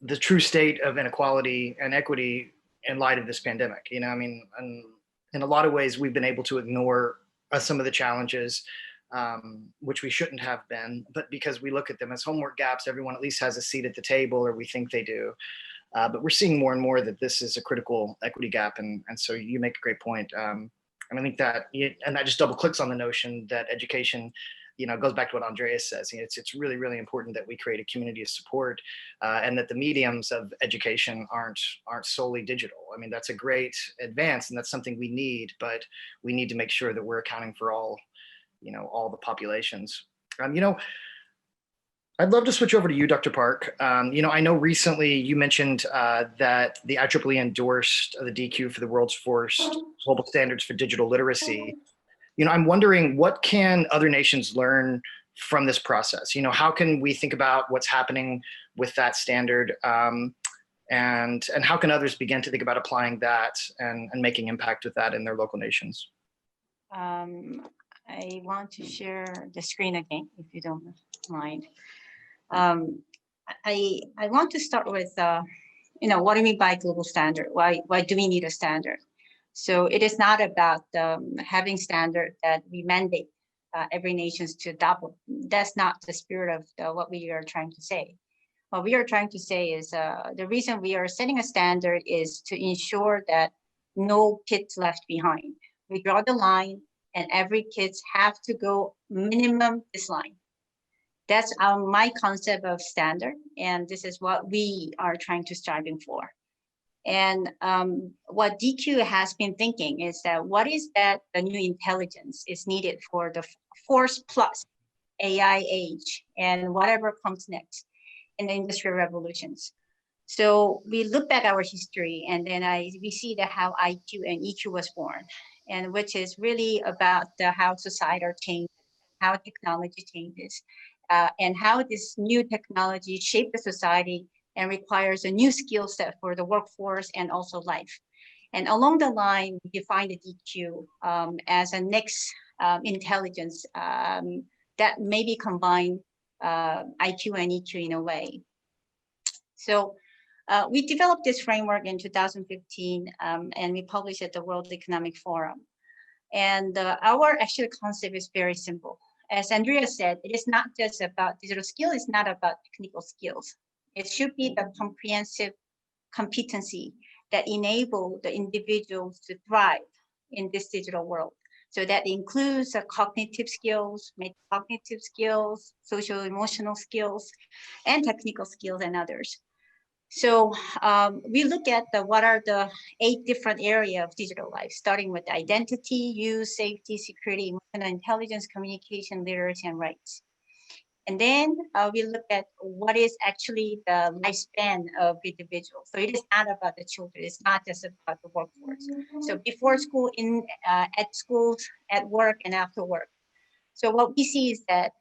the true state of inequality and equity in light of this pandemic. I mean, and in a lot of ways, we've been able to ignore some of the challenges, which we shouldn't have been, but because we look at them as homework gaps, everyone at least has a seat at the table, or we think they do. But we're seeing more and more that this is a critical equity gap. And so you make a great point. And I think that, and that just double clicks on the notion that education, goes back to what Andreas says. It's really, really important that we create a community of support and that the mediums of education aren't solely digital. I mean, that's a great advance and that's something we need, but we need to make sure that we're accounting for all the populations. I'd love to switch over to you, Dr. Park. I know recently you mentioned that the IEEE endorsed the DQ for the world's first global standards for digital literacy. I'm wondering, what can other nations learn from this process? How can we think about what's happening with that standard, and how can others begin to think about applying that and making impact with that in their local nations? I want to share the screen again, if you don't mind. I want to start with, what do you mean by global standard? Why do we need a standard? So it is not about having standard that we mandate every nation to adopt. That's not the spirit of what we are trying to say. What we are trying to say is the reason we are setting a standard is to ensure that no kids left behind. We draw the line and every kids have to go minimum this line. That's my concept of standard. And this is what we are trying to striving for. And what DQ has been thinking is that what is that the new intelligence is needed for the force plus AI age and whatever comes next in the industrial revolutions. So we look at our history and then we see that how IQ and EQ was born, and which is really about how society changes, how technology changes, and how this new technology shaped the society and requires a new skill set for the workforce and also life. And along the line, we define the DQ as a next intelligence that maybe combine IQ and EQ in a way. So we developed this framework in 2015 and we published at the World Economic Forum. And our actual concept is very simple. As Andrea said, it is not just about digital skill, it's not about technical skills. It should be the comprehensive competency that enable the individuals to thrive in this digital world. So that includes cognitive skills, metacognitive skills, social emotional skills, and technical skills and others. So we look at what are the 8 different areas of digital life, starting with identity, use, safety, security, emotional intelligence, communication, literacy, and rights. And then we look at what is actually the lifespan of individuals. So it is not about the children. It's not just about the workforce. So before school, at schools, at work, and after work. So what we see is that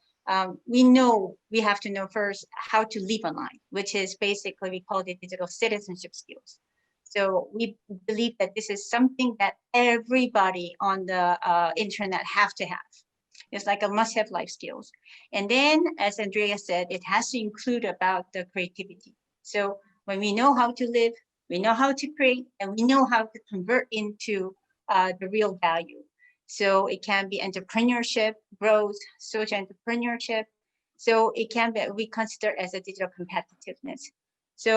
we have to know first how to live online, which is basically, we call it digital citizenship skills. So we believe that this is something that everybody on the internet have to have. It's like a must-have life skills. And then, as Andrea said, it has to include about the creativity. So when we know how to live, we know how to create, and we know how to convert into the real value. So it can be entrepreneurship, growth, social entrepreneurship. So it can be, we consider as a digital competitiveness. So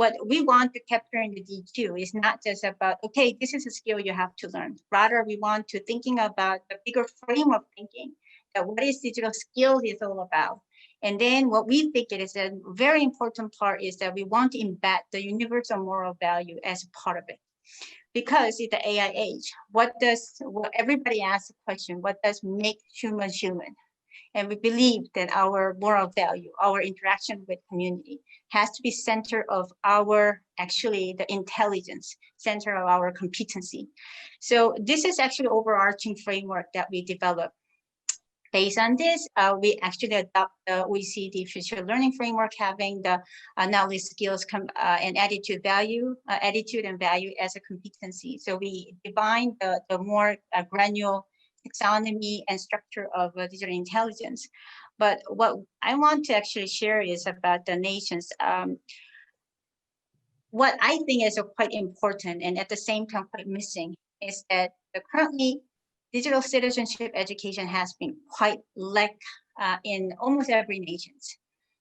what we want to capture in the DQ is not just about, okay, this is a skill you have to learn. Rather, we want to thinking about the bigger frame of thinking, that what is digital skills is all about. And then what we think it is a very important part is that we want to embed the universal moral value as part of it. Because in the AI age, everybody asks the question, what does make humans human? And we believe that our moral value, our interaction with community has to be center of our, actually the intelligence, center of our competency. So this is actually overarching framework that we developed. Based on this, we actually adopt the OECD future learning framework, having the knowledge, skills, and attitude and value as a competency. So we define the more granular taxonomy and structure of digital intelligence. But what I want to actually share is about the nations. What I think is quite important and at the same time quite missing is that currently digital citizenship education has been quite lack in almost every nation.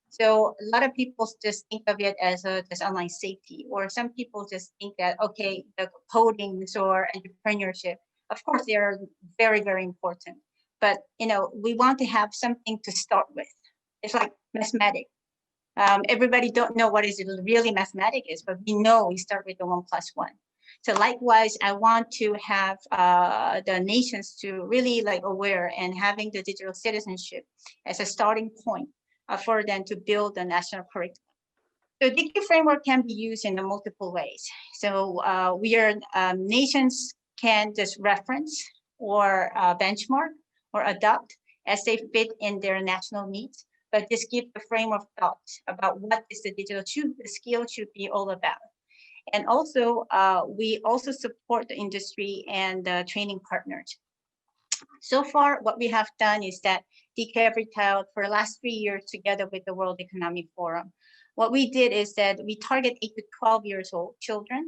So a lot of people just think of it as just online safety, or some people just think that, okay, the codings or entrepreneurship, of course, they are very, very important. But, we want to have something to start with. It's like mathematics. Everybody don't know what is it really mathematics is, but we know we start with the 1 + 1. So likewise, I want to have the nations to really aware and having the digital citizenship as a starting point for them to build a national curriculum. So DQ framework can be used in multiple ways. So nations can just reference or benchmark or adopt as they fit in their national needs, but just give the frame of thought about what is the digital skill should be all about. And also, we also support the industry and the training partners. So far, what we have done is that DQ Child for the last 3 years together with the World Economic Forum. What we did is that we target 8 to 12 years old children,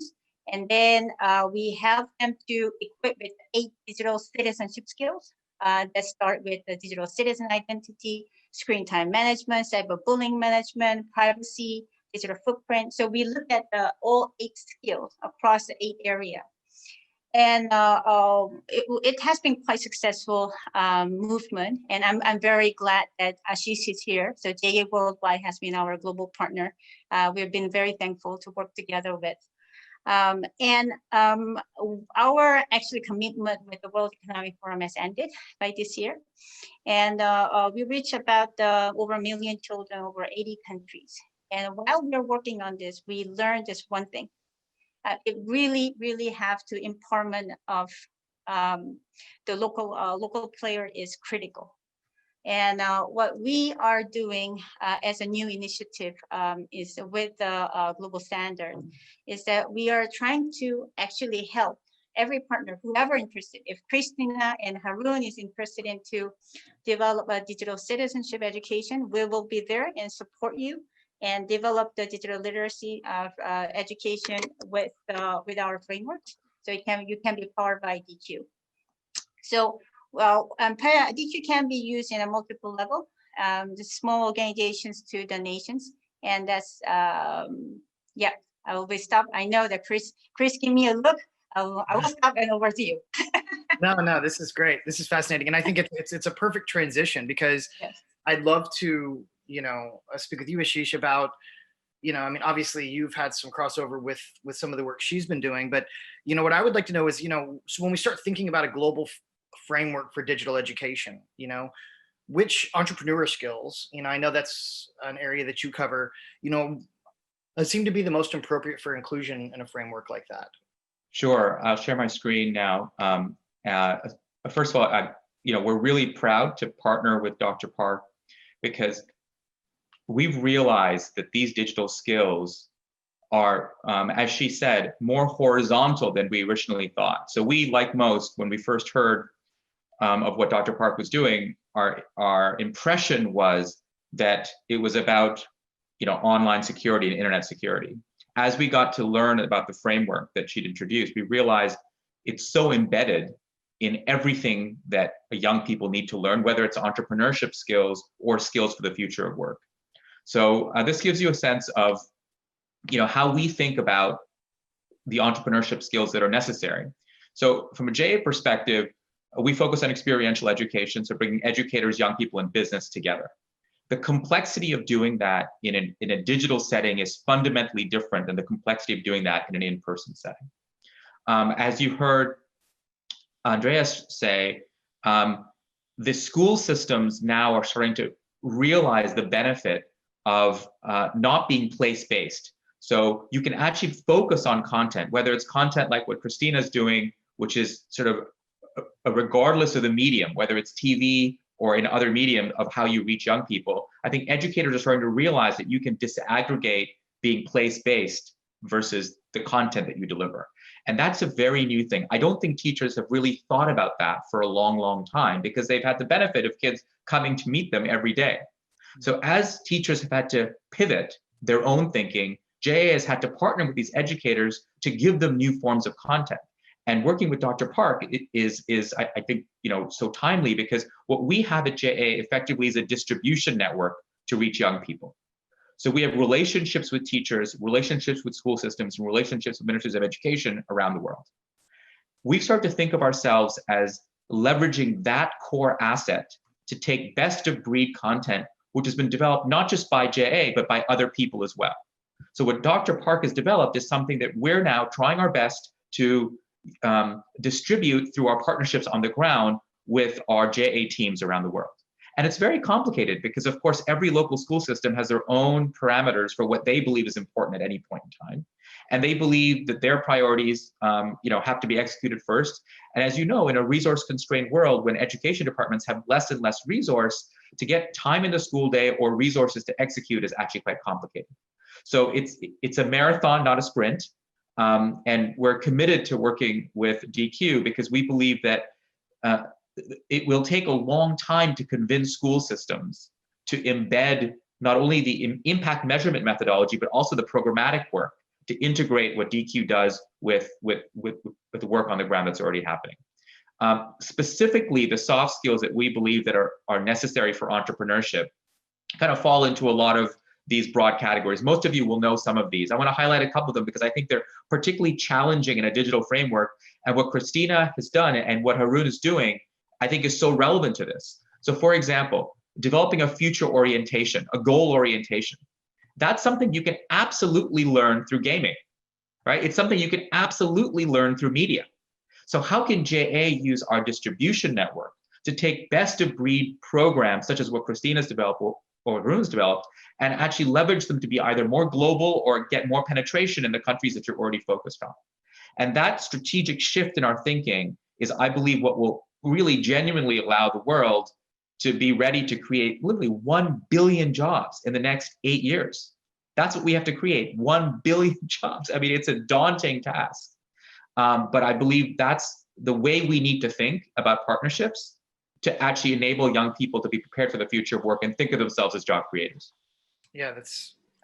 and then we have them to equip with 8 digital citizenship skills that start with the digital citizen identity, screen time management, cyberbullying management, privacy, digital footprint. So we look at all 8 skills across the 8 areas. And it has been quite successful movement, and I'm very glad that Ashish is here. So JA Worldwide has been our global partner. We've been very thankful to work together with. Our actually commitment with the World Economic Forum has ended by this year. And we reach about over 1 million children over 80 countries. And while we're working on this, we learned just one thing. It really, really have to empowerment of the local player is critical. And what we are doing as a new initiative is with the global standard is that we are trying to actually help every partner, whoever interested. If Christina and Harun is interested in to develop a digital citizenship education, we will be there and support you and develop the digital literacy education with our framework. So you can be powered by DQ. So DQ can be used in a multiple level, the small organizations to the nations, and that's yeah. I will be stopped. I know that Chris, give me a look. I will stop and over to you. No, this is great. This is fascinating, and I think it's a perfect transition because yes. I'd love to speak with you, Ashish, about I mean, obviously you've had some crossover with some of the work she's been doing, but what I would like to know is so when we start thinking about a global framework for digital education, which entrepreneur skills, I know that's an area that you cover, seem to be the most appropriate for inclusion in a framework like that. Sure, I'll share my screen now. First of all, we're really proud to partner with Dr. Park because we've realized that these digital skills are, as she said, more horizontal than we originally thought. So we, like most, when we first heard of what Dr. Park was doing, our impression was that it was about online security and internet security. As we got to learn about the framework that she'd introduced, we realized it's so embedded in everything that young people need to learn, whether it's entrepreneurship skills or skills for the future of work. So this gives you a sense of, how we think about the entrepreneurship skills that are necessary. So from a JA perspective, we focus on experiential education, so bringing educators, young people, and business together. The complexity of doing that in a digital setting is fundamentally different than the complexity of doing that in an in-person setting. As you heard Andreas say, the school systems now are starting to realize the benefit of not being place-based. So you can actually focus on content, whether it's content like what Christina's doing, which is sort of regardless of the medium, whether it's TV or in other medium of how you reach young people. I think educators are starting to realize that you can disaggregate being place-based versus the content that you deliver. And that's a very new thing. I don't think teachers have really thought about that for a long, long time because they've had the benefit of kids coming to meet them every day. So as teachers have had to pivot their own thinking, JA has had to partner with these educators to give them new forms of content. And working with Dr. Park is I think, so timely because what we have at JA effectively is a distribution network to reach young people. So we have relationships with teachers, relationships with school systems, and relationships with ministries of education around the world. We start to think of ourselves as leveraging that core asset to take best of breed content, which has been developed not just by JA, but by other people as well. So what Dr. Park has developed is something that we're now trying our best to distribute through our partnerships on the ground with our JA teams around the world. And it's very complicated because, of course, every local school system has their own parameters for what they believe is important at any point in time. And they believe that their priorities have to be executed first. And as you know, in a resource-constrained world, when education departments have less and less resource, to get time in the school day or resources to execute is actually quite complicated. So it's a marathon, not a sprint. And we're committed to working with DQ because we believe that it will take a long time to convince school systems to embed not only the impact measurement methodology, but also the programmatic work to integrate what DQ does with the work on the ground that's already happening. Specifically, the soft skills that we believe that are necessary for entrepreneurship kind of fall into a lot of these broad categories. Most of you will know some of these. I want to highlight a couple of them because I think they're particularly challenging in a digital framework. And what Christina has done and what Haroon is doing, I think is so relevant to this. So for example, developing a future orientation, a goal orientation. That's something you can absolutely learn through gaming, right? It's something you can absolutely learn through media. So how can JA use our distribution network to take best of breed programs such as what Christina's developed or Haroon's developed and actually leverage them to be either more global or get more penetration in the countries that you're already focused on? And that strategic shift in our thinking is, I believe, what will really genuinely allow the world to be ready to create literally 1 billion jobs in the next 8 years. That's what we have to create, 1 billion jobs. I mean, it's a daunting task. But I believe that's the way we need to think about partnerships to actually enable young people to be prepared for the future of work and think of themselves as job creators. Yeah,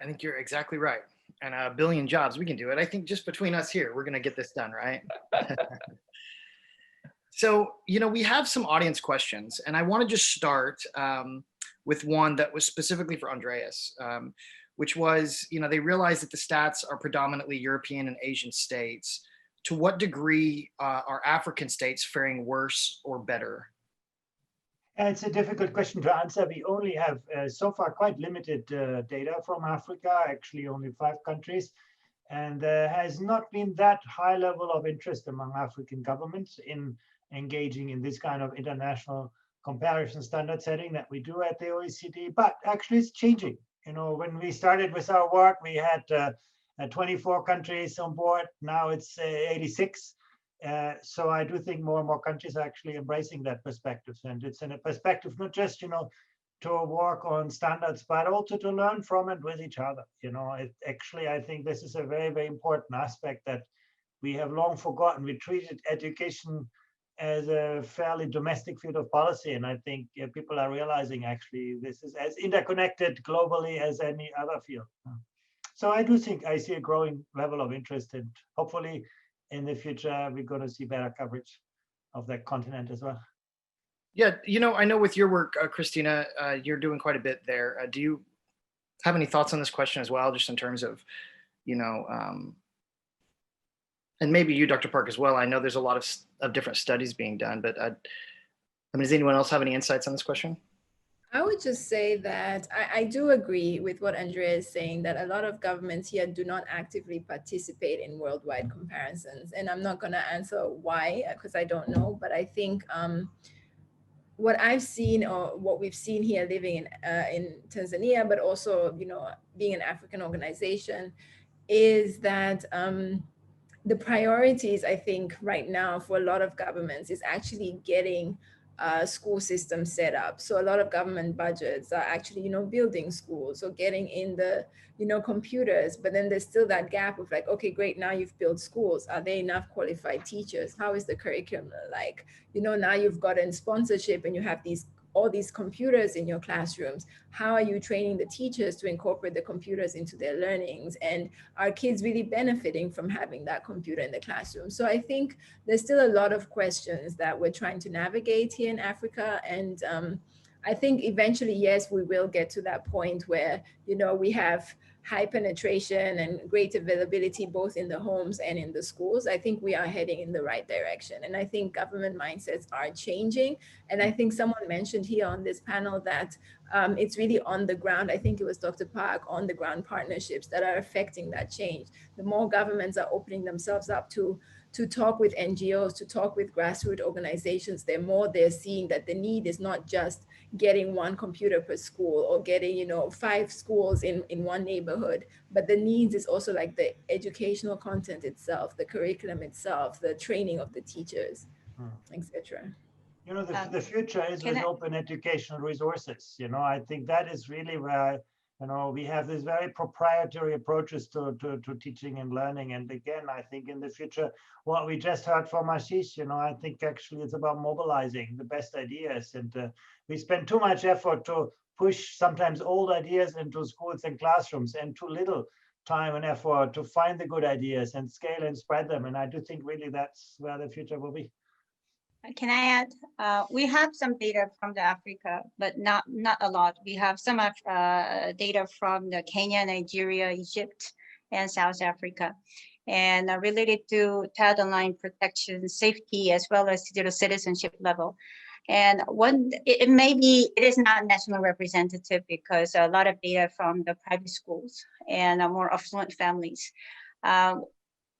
I think you're exactly right. And 1 billion jobs, we can do it. I think just between us here, we're going to get this done, right? So, we have some audience questions, and I want to just start with one that was specifically for Andreas, which was, they realized that the stats are predominantly European and Asian states. To what degree are African states faring worse or better? It's a difficult question to answer. We only have so far quite limited data from Africa, actually only 5 countries. And there has not been that high level of interest among African governments in engaging in this kind of international comparison standard setting that we do at the OECD. But actually it's changing. When we started with our work, we had 24 countries on board. Now it's 86. So I do think more and more countries are actually embracing that perspective. And it's in a perspective, not just, to work on standards, but also to learn from and with each other. Actually, I think this is a very, very important aspect that we have long forgotten. We treated education as a fairly domestic field of policy. And I think people are realizing actually this is as interconnected globally as any other field. So I do think I see a growing level of interest, and hopefully in the future, we're going to see better coverage. that continent as well. Yeah, I know with your work, Christina, you're doing quite a bit there. Do you have any thoughts on this question as well, just in terms of, and maybe you, Dr. Park, as well? I know there's a lot of different studies being done, but does anyone else have any insights on this question? I would just say that I do agree with what Andrea is saying, that a lot of governments here do not actively participate in worldwide comparisons. And I'm not going to answer why, because I don't know, but I think what I've seen, or what we've seen here living in Tanzania, but also, being an African organization, is that the priorities, I think, right now for a lot of governments is actually getting school systems set up. So a lot of government budgets are actually, building schools or getting in the, computers. But then there's still that gap of like, okay, great, now you've built schools. Are there enough qualified teachers? How is the curriculum like? Now you've gotten sponsorship and you have all these computers in your classrooms. How are you training the teachers to incorporate the computers into their learnings? And are kids really benefiting from having that computer in the classroom? So I think there's still a lot of questions that we're trying to navigate here in Africa. And I think eventually, yes, we will get to that point where, we have high penetration and great availability both in the homes and in the schools. I think we are heading in the right direction. And I think government mindsets are changing. And I think someone mentioned here on this panel that it's really on the ground. I think it was Dr. Park, on the ground partnerships that are affecting that change. The more governments are opening themselves up to talk with NGOs, to talk with grassroots organizations, the more they're seeing that the need is not just getting one computer per school or getting, 5 schools in one neighborhood, but the needs is also like the educational content itself, the curriculum itself, the training of the teachers, etc. The future is with open educational resources. I think that is really where, we have these very proprietary approaches to teaching and learning. And again, I think in the future, what we just heard from Ashish, I think actually it's about mobilizing the best ideas. And we spend too much effort to push sometimes old ideas into schools and classrooms, and too little time and effort to find the good ideas and scale and spread them. And I do think really that's where the future will be. Can I add? We have some data from the Africa, but not a lot. We have some data from the Kenya, Nigeria, Egypt, and South Africa, and related to child online protection, safety, as well as digital citizenship level. And it is not national representative because a lot of data from the private schools and more affluent families.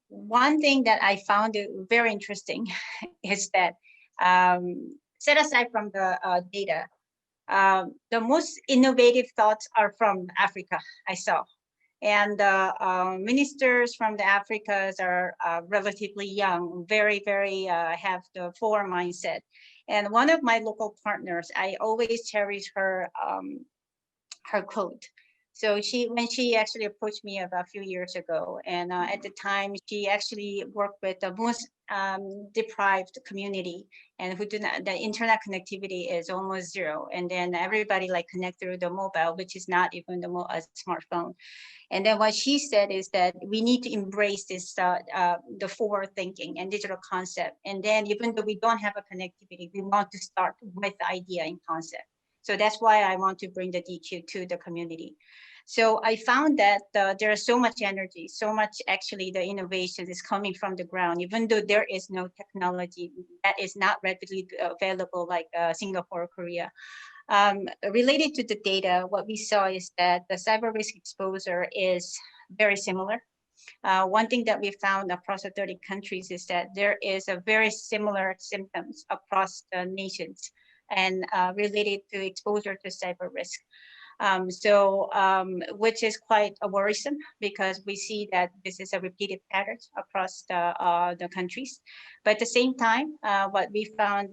One thing that I found very interesting is that set aside from the data, the most innovative thoughts are from Africa, I saw. And ministers from the Africas are relatively young, very, very have the forward mindset. And one of my local partners, I always cherish her quote. So when she actually approached me about a few years ago, and at the time she actually worked with the most deprived community, and the internet connectivity is almost zero, and then everybody connect through the mobile, which is not even a smartphone. And then what she said is that we need to embrace this the forward thinking and digital concept, and then even though we don't have a connectivity, we want to start with the idea and concept. So that's why I want to bring the DQ to the community. So I found that there is so much energy, so much actually the innovation is coming from the ground, even though there is no technology that is not readily available like Singapore or Korea. Related to the data, what we saw is that the cyber risk exposure is very similar. One thing that we found across the 30 countries is that there is a very similar symptoms across the nations and related to exposure to cyber risk. Which is quite worrisome because we see that this is a repeated pattern across the countries. But at the same time, what we found,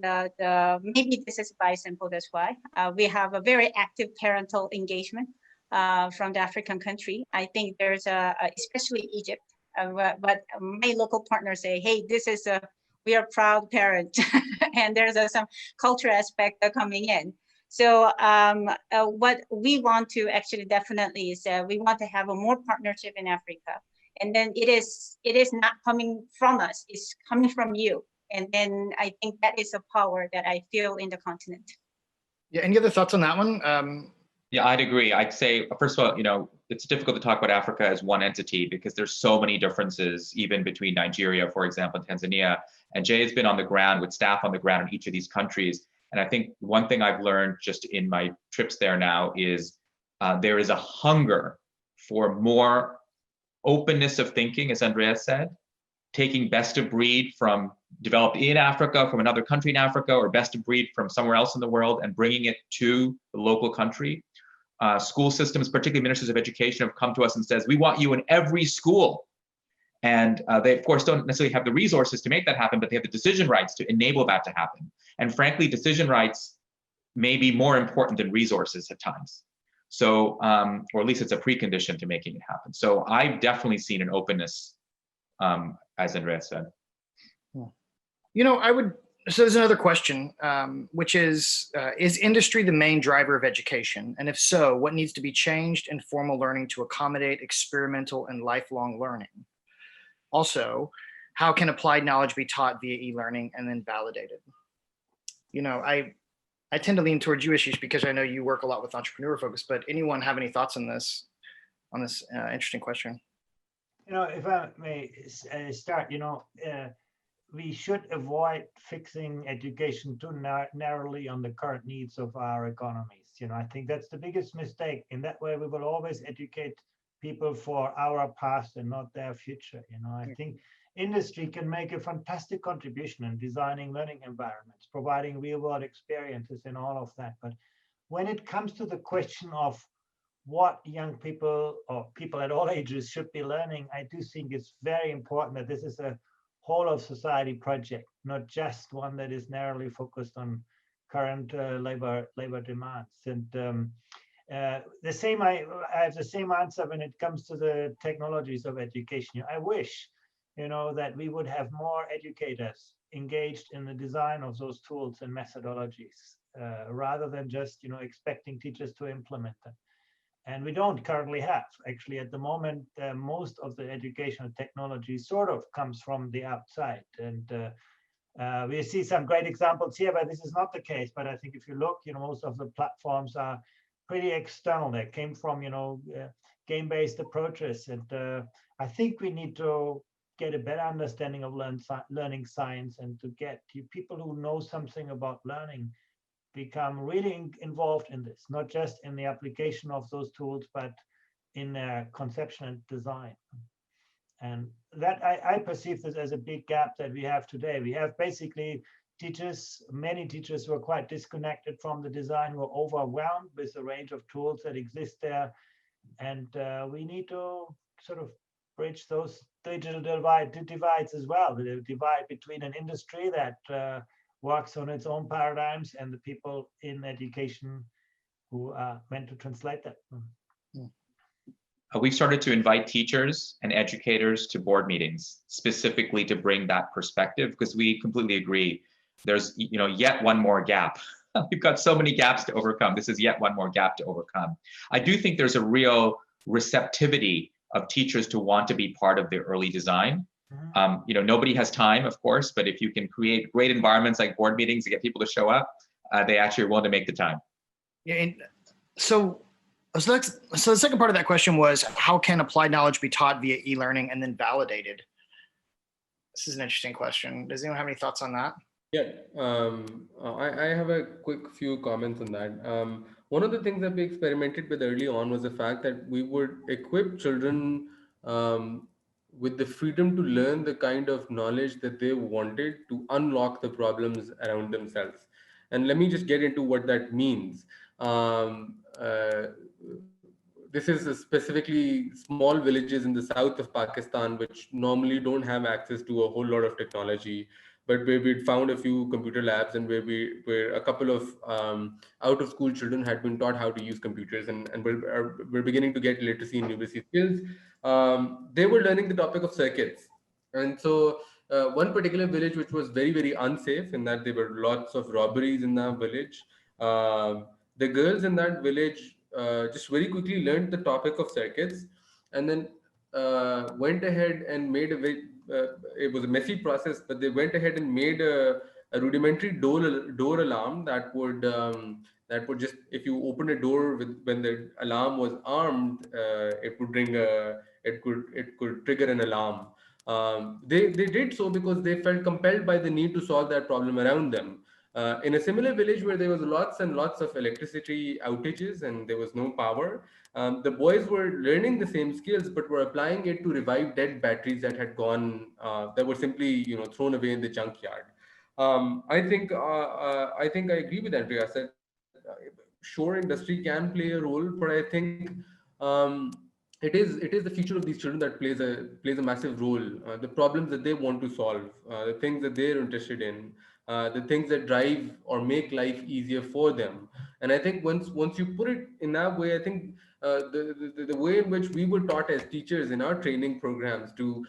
maybe this is by simple, that's why, we have a very active parental engagement from the African country. I think there's especially Egypt, but my local partners say, hey, we are proud parents, and there's some cultural aspect coming in. So what we want to actually definitely is we want to have a more partnership in Africa. And then it is not coming from us, it's coming from you. And then I think that is a power that I feel in the continent. Yeah, any other thoughts on that one? Yeah, I'd agree. I'd say, first of all, it's difficult to talk about Africa as one entity because there's so many differences, even between Nigeria, for example, and Tanzania. And Jay has been on the ground with staff on the ground in each of these countries. And I think one thing I've learned just in my trips there now is there is a hunger for more openness of thinking, as Andreas said, taking best of breed from developed in Africa, from another country in Africa, or best of breed from somewhere else in the world and bringing it to the local country. School systems, particularly ministers of education, have come to us and says, we want you in every school. And they, of course, don't necessarily have the resources to make that happen, but they have the decision rights to enable that to happen. And frankly, decision rights may be more important than resources at times. So, or at least it's a precondition to making it happen. So I've definitely seen an openness, as Andreas said. So there's another question, which is industry the main driver of education? And if so, what needs to be changed in formal learning to accommodate experimental and lifelong learning? Also, how can applied knowledge be taught via e-learning and then validated? I tend to lean towards you, Ashish, because I know you work a lot with entrepreneur focus, but anyone have any thoughts on this interesting question? If I may start, we should avoid fixing education too narrowly on the current needs of our economies. I think that's the biggest mistake. In that way, we will always educate people for our past and not their future. I think industry can make a fantastic contribution in designing learning environments, providing real-world experiences and all of that. But when it comes to the question of what young people or people at all ages should be learning, I do think it's very important that this is a whole of society project, not just one that is narrowly focused on current labor demands. And I have the same answer when it comes to the technologies of education. I wish, that we would have more educators engaged in the design of those tools and methodologies, rather than just, expecting teachers to implement them. And we don't currently have. Actually, at the moment, most of the educational technology sort of comes from the outside. And we see some great examples here, but this is not the case. But I think if you look, most of the platforms are pretty external. They came from, game-based approaches. And I think we need to get a better understanding of learning science and to get people who know something about learning become really involved in this, not just in the application of those tools, but in conception and design. And that I perceive this as a big gap that we have today. We have basically many teachers who are quite disconnected from the design, who are overwhelmed with the range of tools that exist there. And we need to sort of bridge those digital divides as well, the divide between an industry that works on its own paradigms and the people in education who are meant to translate that. We've started to invite teachers and educators to board meetings specifically to bring that perspective, because we completely agree there's yet one more gap. We've got so many gaps to overcome. This is yet one more gap to overcome. I do think there's a real receptivity of teachers to want to be part of the early design. Nobody has time, of course, but if you can create great environments like board meetings to get people to show up, they actually are willing to make the time. Yeah, and so the second part of that question was, how can applied knowledge be taught via e-learning and then validated? This is an interesting question. Does anyone have any thoughts on that? Yeah, I have a quick few comments on that. One of the things that we experimented with early on was the fact that we would equip children with the freedom to learn the kind of knowledge that they wanted to unlock the problems around themselves. And let me just get into what that means. This is specifically small villages in the south of Pakistan, which normally don't have access to a whole lot of technology, but where we'd found a few computer labs and where a couple of out of school children had been taught how to use computers and we're beginning to get literacy and numeracy skills. They were learning the topic of circuits. And so one particular village, which was very, very unsafe in that there were lots of robberies in that village. The girls in that village just very quickly learned the topic of circuits and then went ahead and made a it was a messy process, but they went ahead and made a rudimentary door alarm that would just, if you open a door when the alarm was armed, it would ring it could trigger an alarm. They did so because they felt compelled by the need to solve that problem around them. In a similar village where there was lots and lots of electricity outages and there was no power, the boys were learning the same skills, but were applying it to revive dead batteries that had gone, that were simply, thrown away in the junkyard. I think I agree with Andrea. I said, sure, industry can play a role, but I think um, it is the future of these children that plays a massive role. The problems that they want to solve, the things that they're interested in, the things that drive or make life easier for them. And I think once you put it in that way, I think the way in which we were taught as teachers in our training programs to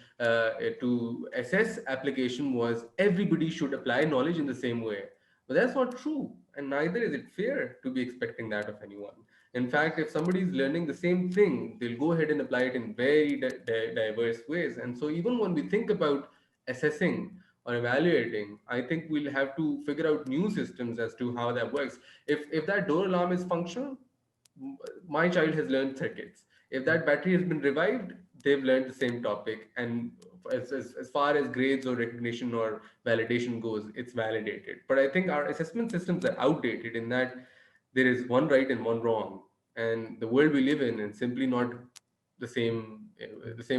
assess application was everybody should apply knowledge in the same way. But that's not true, and neither is it fair to be expecting that of anyone. In fact, if somebody is learning the same thing, they'll go ahead and apply it in very diverse ways. And so even when we think about assessing or evaluating, I think we'll have to figure out new systems as to how that works. If that door alarm is functional, my child has learned circuits. If that battery has been revived, they've learned the same topic. And as far as grades or recognition or validation goes, it's validated. But I think our assessment systems are outdated in that there is one right and one wrong. And the world we live in is simply not the same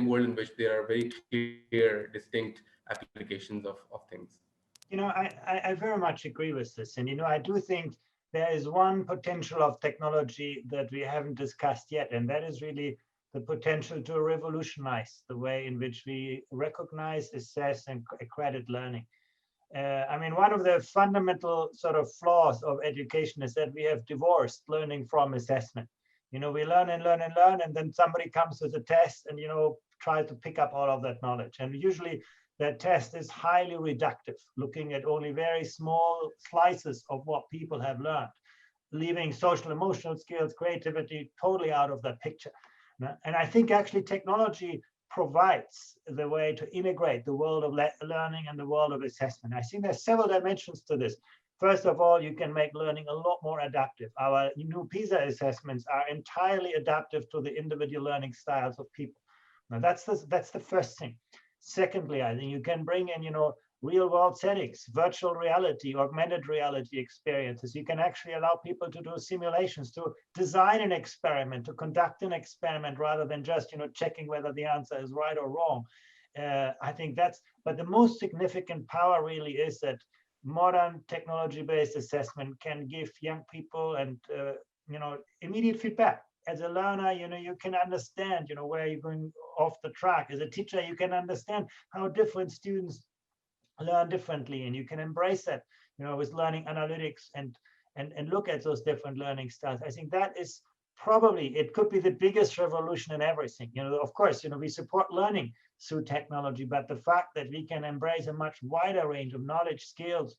world in which there are very clear, distinct applications of things. I very much agree with this. And, I do think there is one potential of technology that we haven't discussed yet, and that is really the potential to revolutionize the way in which we recognize, assess, and accredit learning. One of the fundamental sort of flaws of education is that we have divorced learning from assessment. We learn and learn and learn, and then somebody comes with a test and, try to pick up all of that knowledge. And usually that test is highly reductive, looking at only very small slices of what people have learned, leaving social emotional skills, creativity totally out of that picture. And I think actually technology provides the way to integrate the world of learning and the world of assessment. I think there's several dimensions to this. First of all, you can make learning a lot more adaptive. Our new PISA assessments are entirely adaptive to the individual learning styles of people. Now that's the first thing. Secondly, I think you can bring in, real world settings, virtual reality, augmented reality experiences. You can actually allow people to do simulations, to design an experiment, to conduct an experiment rather than just, checking whether the answer is right or wrong. I think but the most significant power really is that modern technology-based assessment can give young people and, immediate feedback. As a learner, you can understand, where you're going off the track. As a teacher, you can understand how different students learn differently, and you can embrace that, with learning analytics and look at those different learning styles. I think that is probably, it could be the biggest revolution in everything. Of course, we support learning through technology, but the fact that we can embrace a much wider range of knowledge, skills,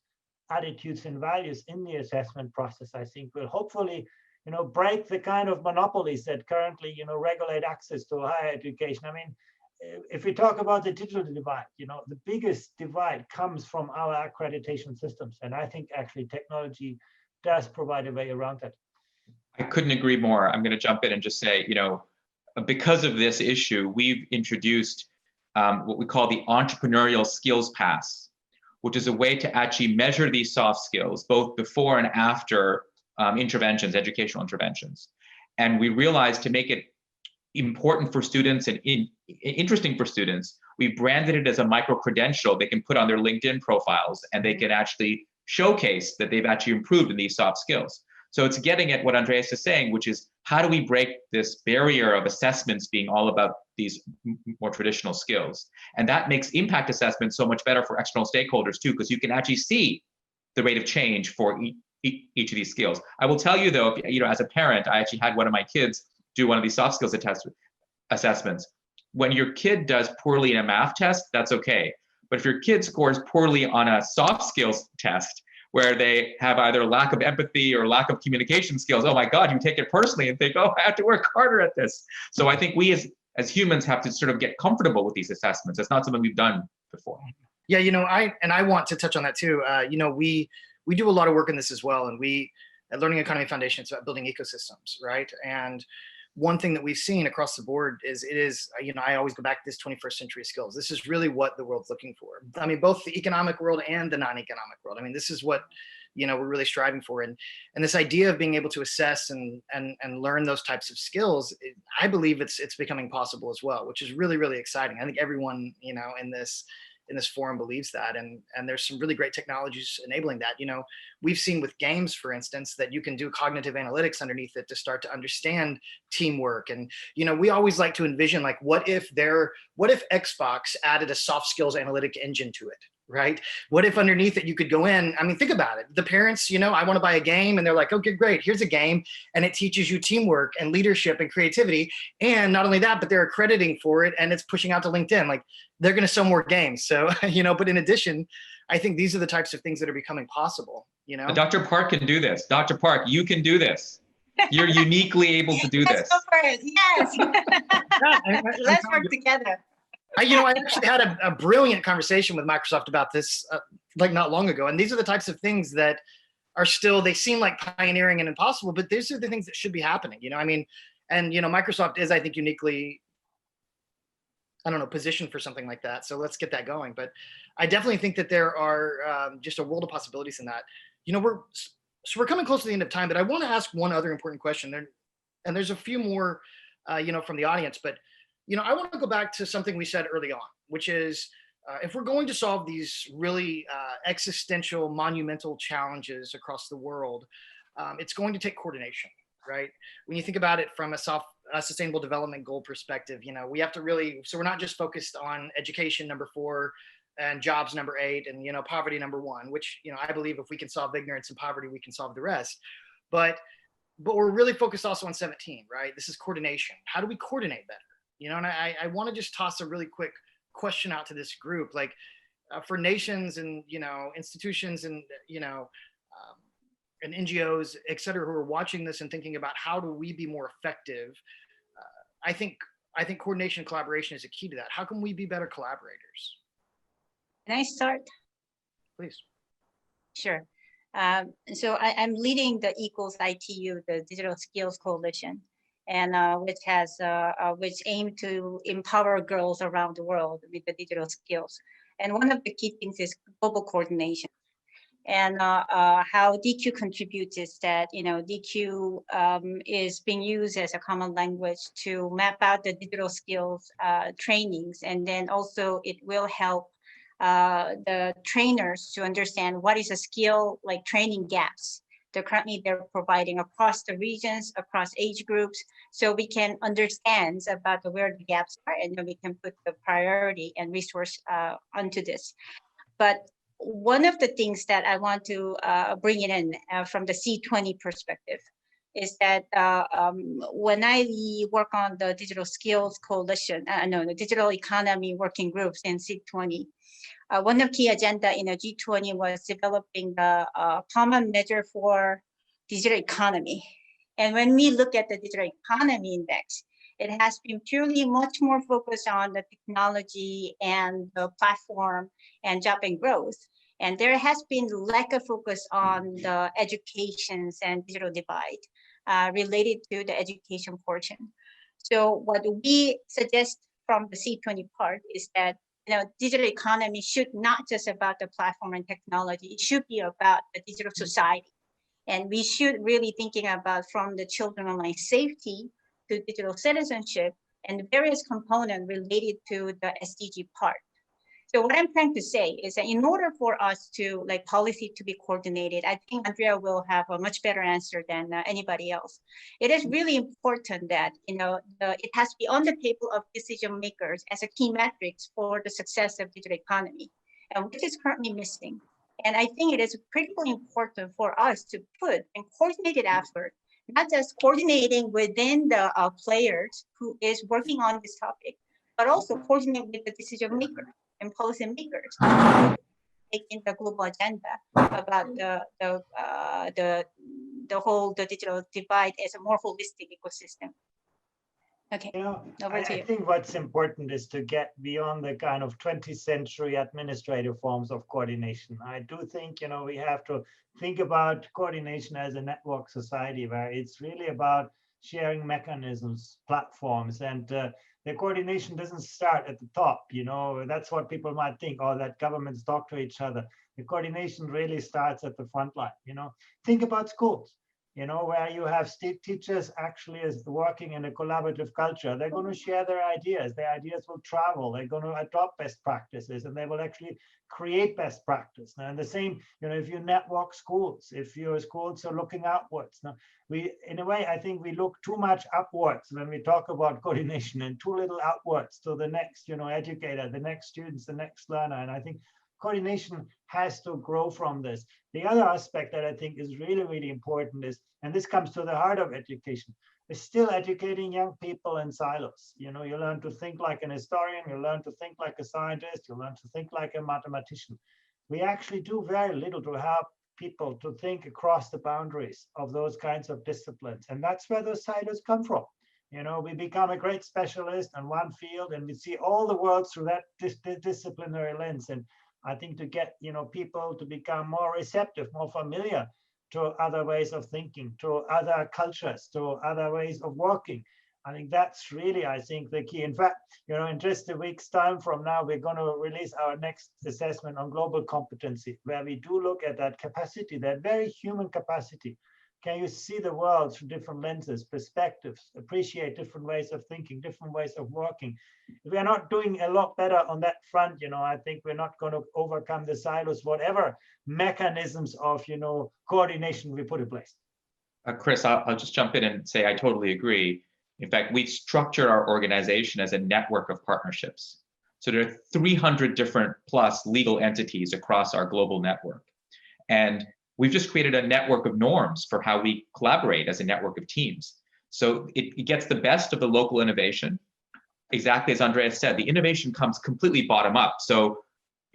attitudes, and values in the assessment process, I think will hopefully break the kind of monopolies that currently, regulate access to higher education. If we talk about the digital divide, the biggest divide comes from our accreditation systems. And I think actually technology does provide a way around that. I couldn't agree more. I'm going to jump in and just say, because of this issue, we've introduced what we call the entrepreneurial skills pass, which is a way to actually measure these soft skills, both before and after interventions, educational interventions. And we realized to make it important for students and interesting for students, we branded it as a micro-credential they can put on their LinkedIn profiles, and they can actually showcase that they've actually improved in these soft skills. So it's getting at what Andreas is saying, which is how do we break this barrier of assessments being all about these more traditional skills? And that makes impact assessment so much better for external stakeholders too, because you can actually see the rate of change for each of these skills. I will tell you though, as a parent, I actually had one of my kids do one of these soft skills assessments. When your kid does poorly in a math test, that's okay. But if your kid scores poorly on a soft skills test, where they have either lack of empathy or lack of communication skills, oh my God, you take it personally and think, oh, I have to work harder at this. So I think we as as humans have to sort of get comfortable with these assessments. It's not something we've done before. Yeah, I want to touch on that too. We do a lot of work in this as well, and we at Learning Economy Foundation, it's about building ecosystems, right? And one thing that we've seen across the board is I always go back to this 21st century skills. This is really what the world's looking for. I mean, both the economic world and the non-economic world. I mean, this is what we're really striving for, and this idea of being able to assess and learn those types of skills, I believe it's becoming possible as well, which is really, really exciting. I think everyone in this forum believes that, and there's some really great technologies enabling that. We've seen with games, for instance, that you can do cognitive analytics underneath it to start to understand teamwork. And we always like to envision, like, what if Xbox added a soft skills analytic engine to it, right? What if underneath it you could go in? I mean, think about it. The parents, I want to buy a game, and they're like, okay, great, here's a game, and it teaches you teamwork and leadership and creativity. And not only that, but they're accrediting for it, and it's pushing out to LinkedIn. Like, they're going to sell more games. So, but in addition, I think these are the types of things that are becoming possible, Dr. Park can do this. Dr. Park, you can do this. You're uniquely able to do this. Let's go for it. Yes. Let's work together. I actually had a brilliant conversation with Microsoft about this, like, not long ago. And these are the types of things that are still, they seem like pioneering and impossible, but these are the things that should be happening, I mean, and, Microsoft is, I think, uniquely, positioned for something like that. So let's get that going. But I definitely think that there are just a world of possibilities in that. We're coming close to the end of time, but I want to ask one other important question. And there's a few more, from the audience, but I want to go back to something we said early on, which is if we're going to solve these really existential, monumental challenges across the world, it's going to take coordination, right? When you think about it from a sustainable development goal perspective, we have to really, so we're not just focused on education, number 4, and jobs, number 8, and, poverty, number 1, which, I believe if we can solve ignorance and poverty, we can solve the rest. But we're really focused also on 17, right? This is coordination. How do we coordinate better? And I want to just toss a really quick question out to this group, like for nations and, institutions and, and NGOs, et cetera, who are watching this and thinking about how do we be more effective? I think coordination and collaboration is a key to that. How can we be better collaborators? Can I start? Please. Sure. So I'm leading the Equals ITU, the Digital Skills Coalition, and which aim to empower girls around the world with the digital skills. And one of the key things is global coordination. And how DQ contributes is that, DQ is being used as a common language to map out the digital skills trainings. And then also it will help the trainers to understand what is a skill, like training gaps. They're providing across the regions, across age groups, so we can understand about where the gaps are, and then we can put the priority and resource onto this. But one of the things that I want to bring it in from the C20 perspective is that when I work on the Digital Skills Coalition, the Digital Economy Working Groups in C20, one of the key agenda in the G20 was developing the common measure for digital economy. And when we look at the digital economy index, it has been purely much more focused on the technology and the platform and job and growth. And there has been lack of focus on the educations and digital divide related to the education portion. So what we suggest from the C20 part is that digital economy should not just about the platform and technology. It should be about the digital society. And we should really thinking about from the children online safety to digital citizenship and various components related to the SDG part. So what I'm trying to say is that in order for us to policy to be coordinated, I think Andrea will have a much better answer than anybody else. It is really important that it has to be on the table of decision makers as a key metrics for the success of digital economy, and which is currently missing. And I think it is critically important for us to put a coordinated effort, not just coordinating within the players who is working on this topic, but also coordinate with the decision makers and policy makers taking the global agenda about the whole digital divide as a more holistic ecosystem. Okay, You know, over to I you. think what's important is to get beyond the kind of 20th century administrative forms of coordination. I do think, you know, we have to think about coordination as a network society where it's really about sharing mechanisms, platforms, and the coordination doesn't start at the top. You know, that's what people might think, oh, that governments talk to each other. The coordination really starts at the front line. You know, think about schools, you know, where you have state teachers actually is working in a collaborative culture. They're going to share their ideas will travel, they're going to adopt best practices, and they will actually create best practice. And the same, you know, if you network schools, if your schools are looking outwards. Now, we, in a way, I think we look too much upwards when we talk about coordination and too little outwards to the next, you know, educator, the next students, the next learner. And I think coordination has to grow from this. The other aspect that I think is really, really important is, and this comes to the heart of education, is still educating young people in silos. You know, you learn to think like an historian, you learn to think like a scientist, you learn to think like a mathematician. We actually do very little to help people to think across the boundaries of those kinds of disciplines. And that's where those silos come from. You know, we become a great specialist in one field and we see all the world through that disciplinary lens. And I think to get, you know, people to become more receptive, more familiar to other ways of thinking, to other cultures, to other ways of working. I think that's really, I think, the key. In fact, you know, in just a week's time from now, we're going to release our next assessment on global competency, where we do look at that capacity, that very human capacity. Can you see the world through different lenses, perspectives, appreciate different ways of thinking, different ways of working? If we're not doing a lot better on that front, you know, I think we're not going to overcome the silos, whatever mechanisms of, you know, coordination we put in place. Chris, I'll just jump in and say I totally agree. In fact, we structure our organization as a network of partnerships. So there are 300 different plus legal entities across our global network. And we've just created a network of norms for how we collaborate as a network of teams. So it gets the best of the local innovation. Exactly as Andreas said, the innovation comes completely bottom up. So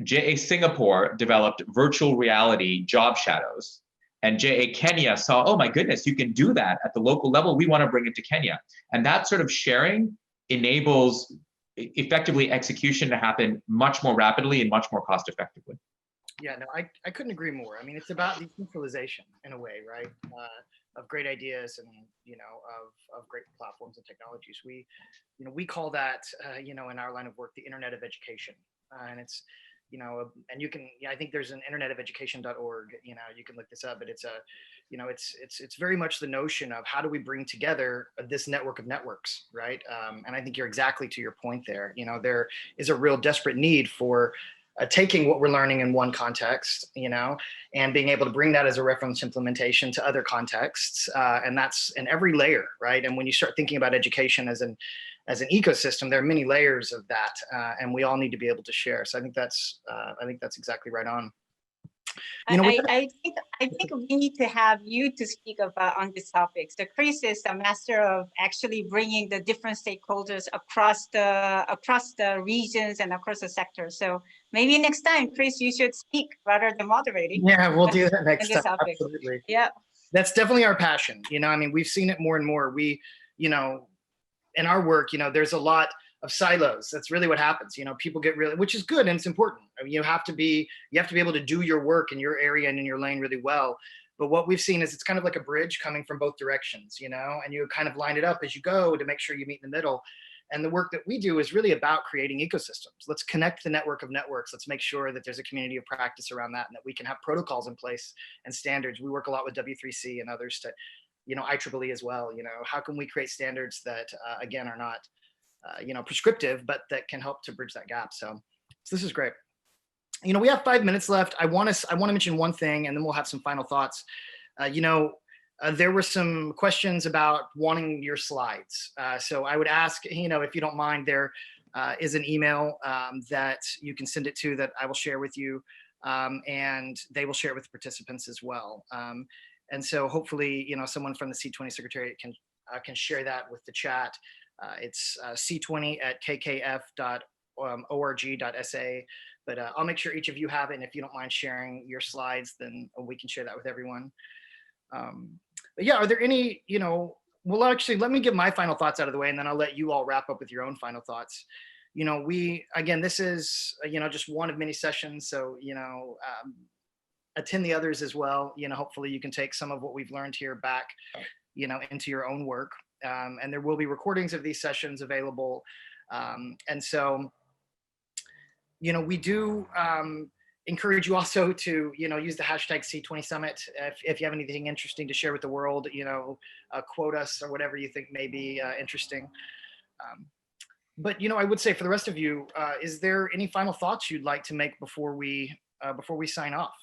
JA Singapore developed virtual reality job shadows. And JA Kenya saw, oh my goodness, you can do that at the local level. We want to bring it to Kenya. And that sort of sharing enables effectively execution to happen much more rapidly and much more cost effectively. Yeah, no, I couldn't agree more. I mean, it's about decentralization in a way, right? Of great ideas and, you know, of great platforms and technologies. We call that, you know, in our line of work, the Internet of Education. And it's, you know, and you can, yeah, I think there's an internetofeducation.org, you know, you can look this up, but it's a, you know, it's very much the notion of how do we bring together this network of networks, right? And I think you're exactly to your point there. You know, there is a real desperate need for taking what we're learning in one context, you know, and being able to bring that as a reference implementation to other contexts. And that's in every layer, right? And when you start thinking about education as an ecosystem, there are many layers of that, and we all need to be able to share. So I think that's exactly right on. You know, I think we need to have you to speak about on this topic. So Chris is a master of actually bringing the different stakeholders across the regions and across the sector. So maybe next time, Chris, you should speak rather than moderating. Yeah, we'll do that next time. Topic. Absolutely. Yeah, that's definitely our passion. You know, I mean, we've seen it more and more. We, you know, in our work, you know, there's a lot of silos. That's really what happens. You know, people get really, which is good and it's important. I mean, you have to be able to do your work in your area and in your lane really well. But what we've seen is it's kind of like a bridge coming from both directions, you know, and you kind of line it up as you go to make sure you meet in the middle. And the work that we do is really about creating ecosystems. Let's connect the network of networks. Let's make sure that there's a community of practice around that and that we can have protocols in place and standards. We work a lot with W3C and others to, you know, IEEE as well. You know, how can we create standards that, again, are not, you know, prescriptive, but that can help to bridge that gap. So this is great. You know, we have 5 minutes left. I want to mention one thing, and then we'll have some final thoughts. You know, there were some questions about wanting your slides. So I would ask, you know, if you don't mind, there is an email that you can send it to that I will share with you, and they will share it with the participants as well. And so hopefully, you know, someone from the C20 Secretariat can share that with the chat. It's c20@kkf.org.sa. But I'll make sure each of you have it. And if you don't mind sharing your slides, then we can share that with everyone. But yeah, are there any, you know, Well, actually, let me get my final thoughts out of the way, and then I'll let you all wrap up with your own final thoughts. You know, again, this is, just one of many sessions. So, attend the others as well. Hopefully you can take some of what we've learned here back, into your own work. And there will be recordings of these sessions available. And so, we do encourage you also to, use the hashtag C20 Summit. If you have anything interesting to share with the world, quote us or whatever you think may be interesting. But, I would say for the rest of you, is there any final thoughts you'd like to make before we sign off?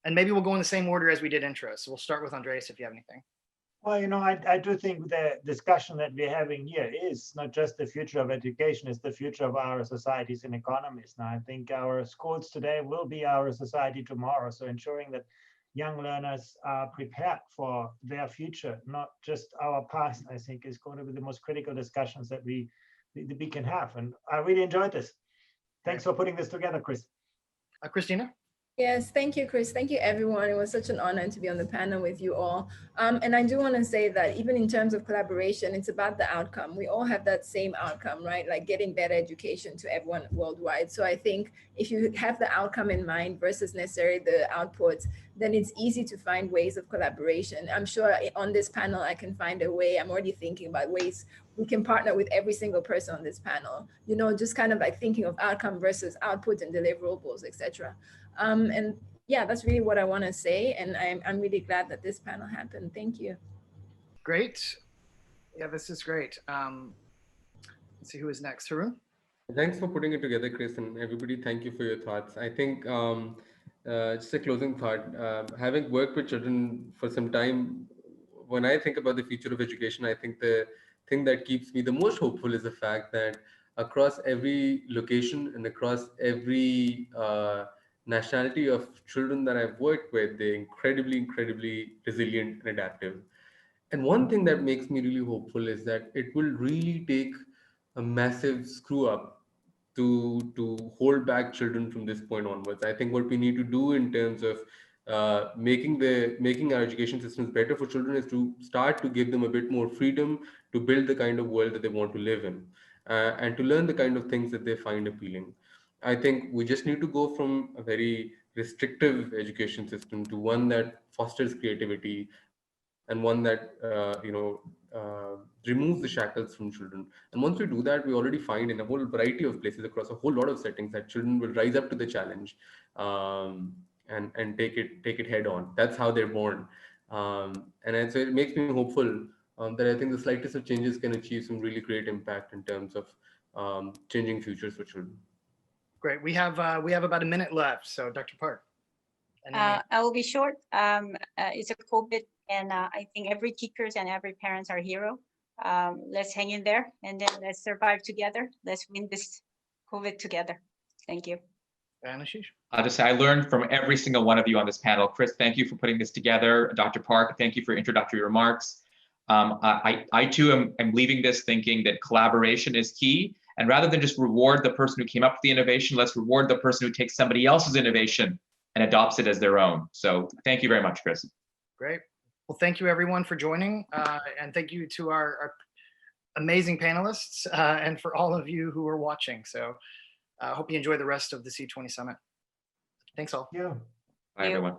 And maybe we'll go in the same order as we did intro. So we'll start with Andreas if you have anything. Well, I do think the discussion that we're having here is not just the future of education, it's the future of our societies and economies. Now, I think our schools today will be our society tomorrow. So ensuring that young learners are prepared for their future, not just our past, I think is going to be the most critical discussions that we can have. And I really enjoyed this. Thanks for putting this together, Chris. Christina? Yes, thank you, Chris. Thank you, everyone. It was such an honor to be on the panel with you all. And I do want to say that even in terms of collaboration, it's about the outcome. We all have that same outcome, right? Like getting better education to everyone worldwide. So I think if you have the outcome in mind versus necessarily the outputs, then it's easy to find ways of collaboration. I'm sure on this panel, I can find a way. I'm already thinking about ways we can partner with every single person on this panel, just kind of like thinking of outcome versus output and deliverables, etc. And yeah, that's really what I want to say. And I'm really glad that this panel happened. Thank you. Great. Yeah, this is great. Let's see who is next. Haroon? Thanks for putting it together, Chris, and everybody. Thank you for your thoughts. I think just a closing thought, having worked with children for some time, when I think about the future of education, I think the thing that keeps me the most hopeful is the fact that across every location and across every nationality of children that I've worked with, they're incredibly resilient and adaptive. And one thing that makes me really hopeful is that it will really take a massive screw up to hold back children from this point onwards. I think what we need to do in terms of making our education systems better for children is to start to give them a bit more freedom to build the kind of world that they want to live in, and to learn the kind of things that they find appealing. I think we just need to go from a very restrictive education system to one that fosters creativity and one that removes the shackles from children. And once we do that, we already find in a whole variety of places across a whole lot of settings that children will rise up to the challenge, and take it head on. That's how they're born. And so it makes me hopeful that I think the slightest of changes can achieve some really great impact in terms of changing futures for children. Great. We have about a minute left. So Dr. Park. I will be short. It's a COVID, and I think every teachers and every parents are hero. Let's hang in there, and then let's survive together. Let's win this COVID together. Thank you. And Ashish? I'll just say I learned from every single one of you on this panel. Chris, thank you for putting this together. Dr. Park, thank you for introductory remarks. I too am leaving this thinking that collaboration is key. And rather than just reward the person who came up with the innovation, let's reward the person who takes somebody else's innovation and adopts it as their own. So thank you very much, Chris. Great. Well, thank you everyone for joining. And thank you to our amazing panelists and for all of you who are watching. So I hope you enjoy the rest of the C20 Summit. Thanks all. Yeah. Bye, everyone.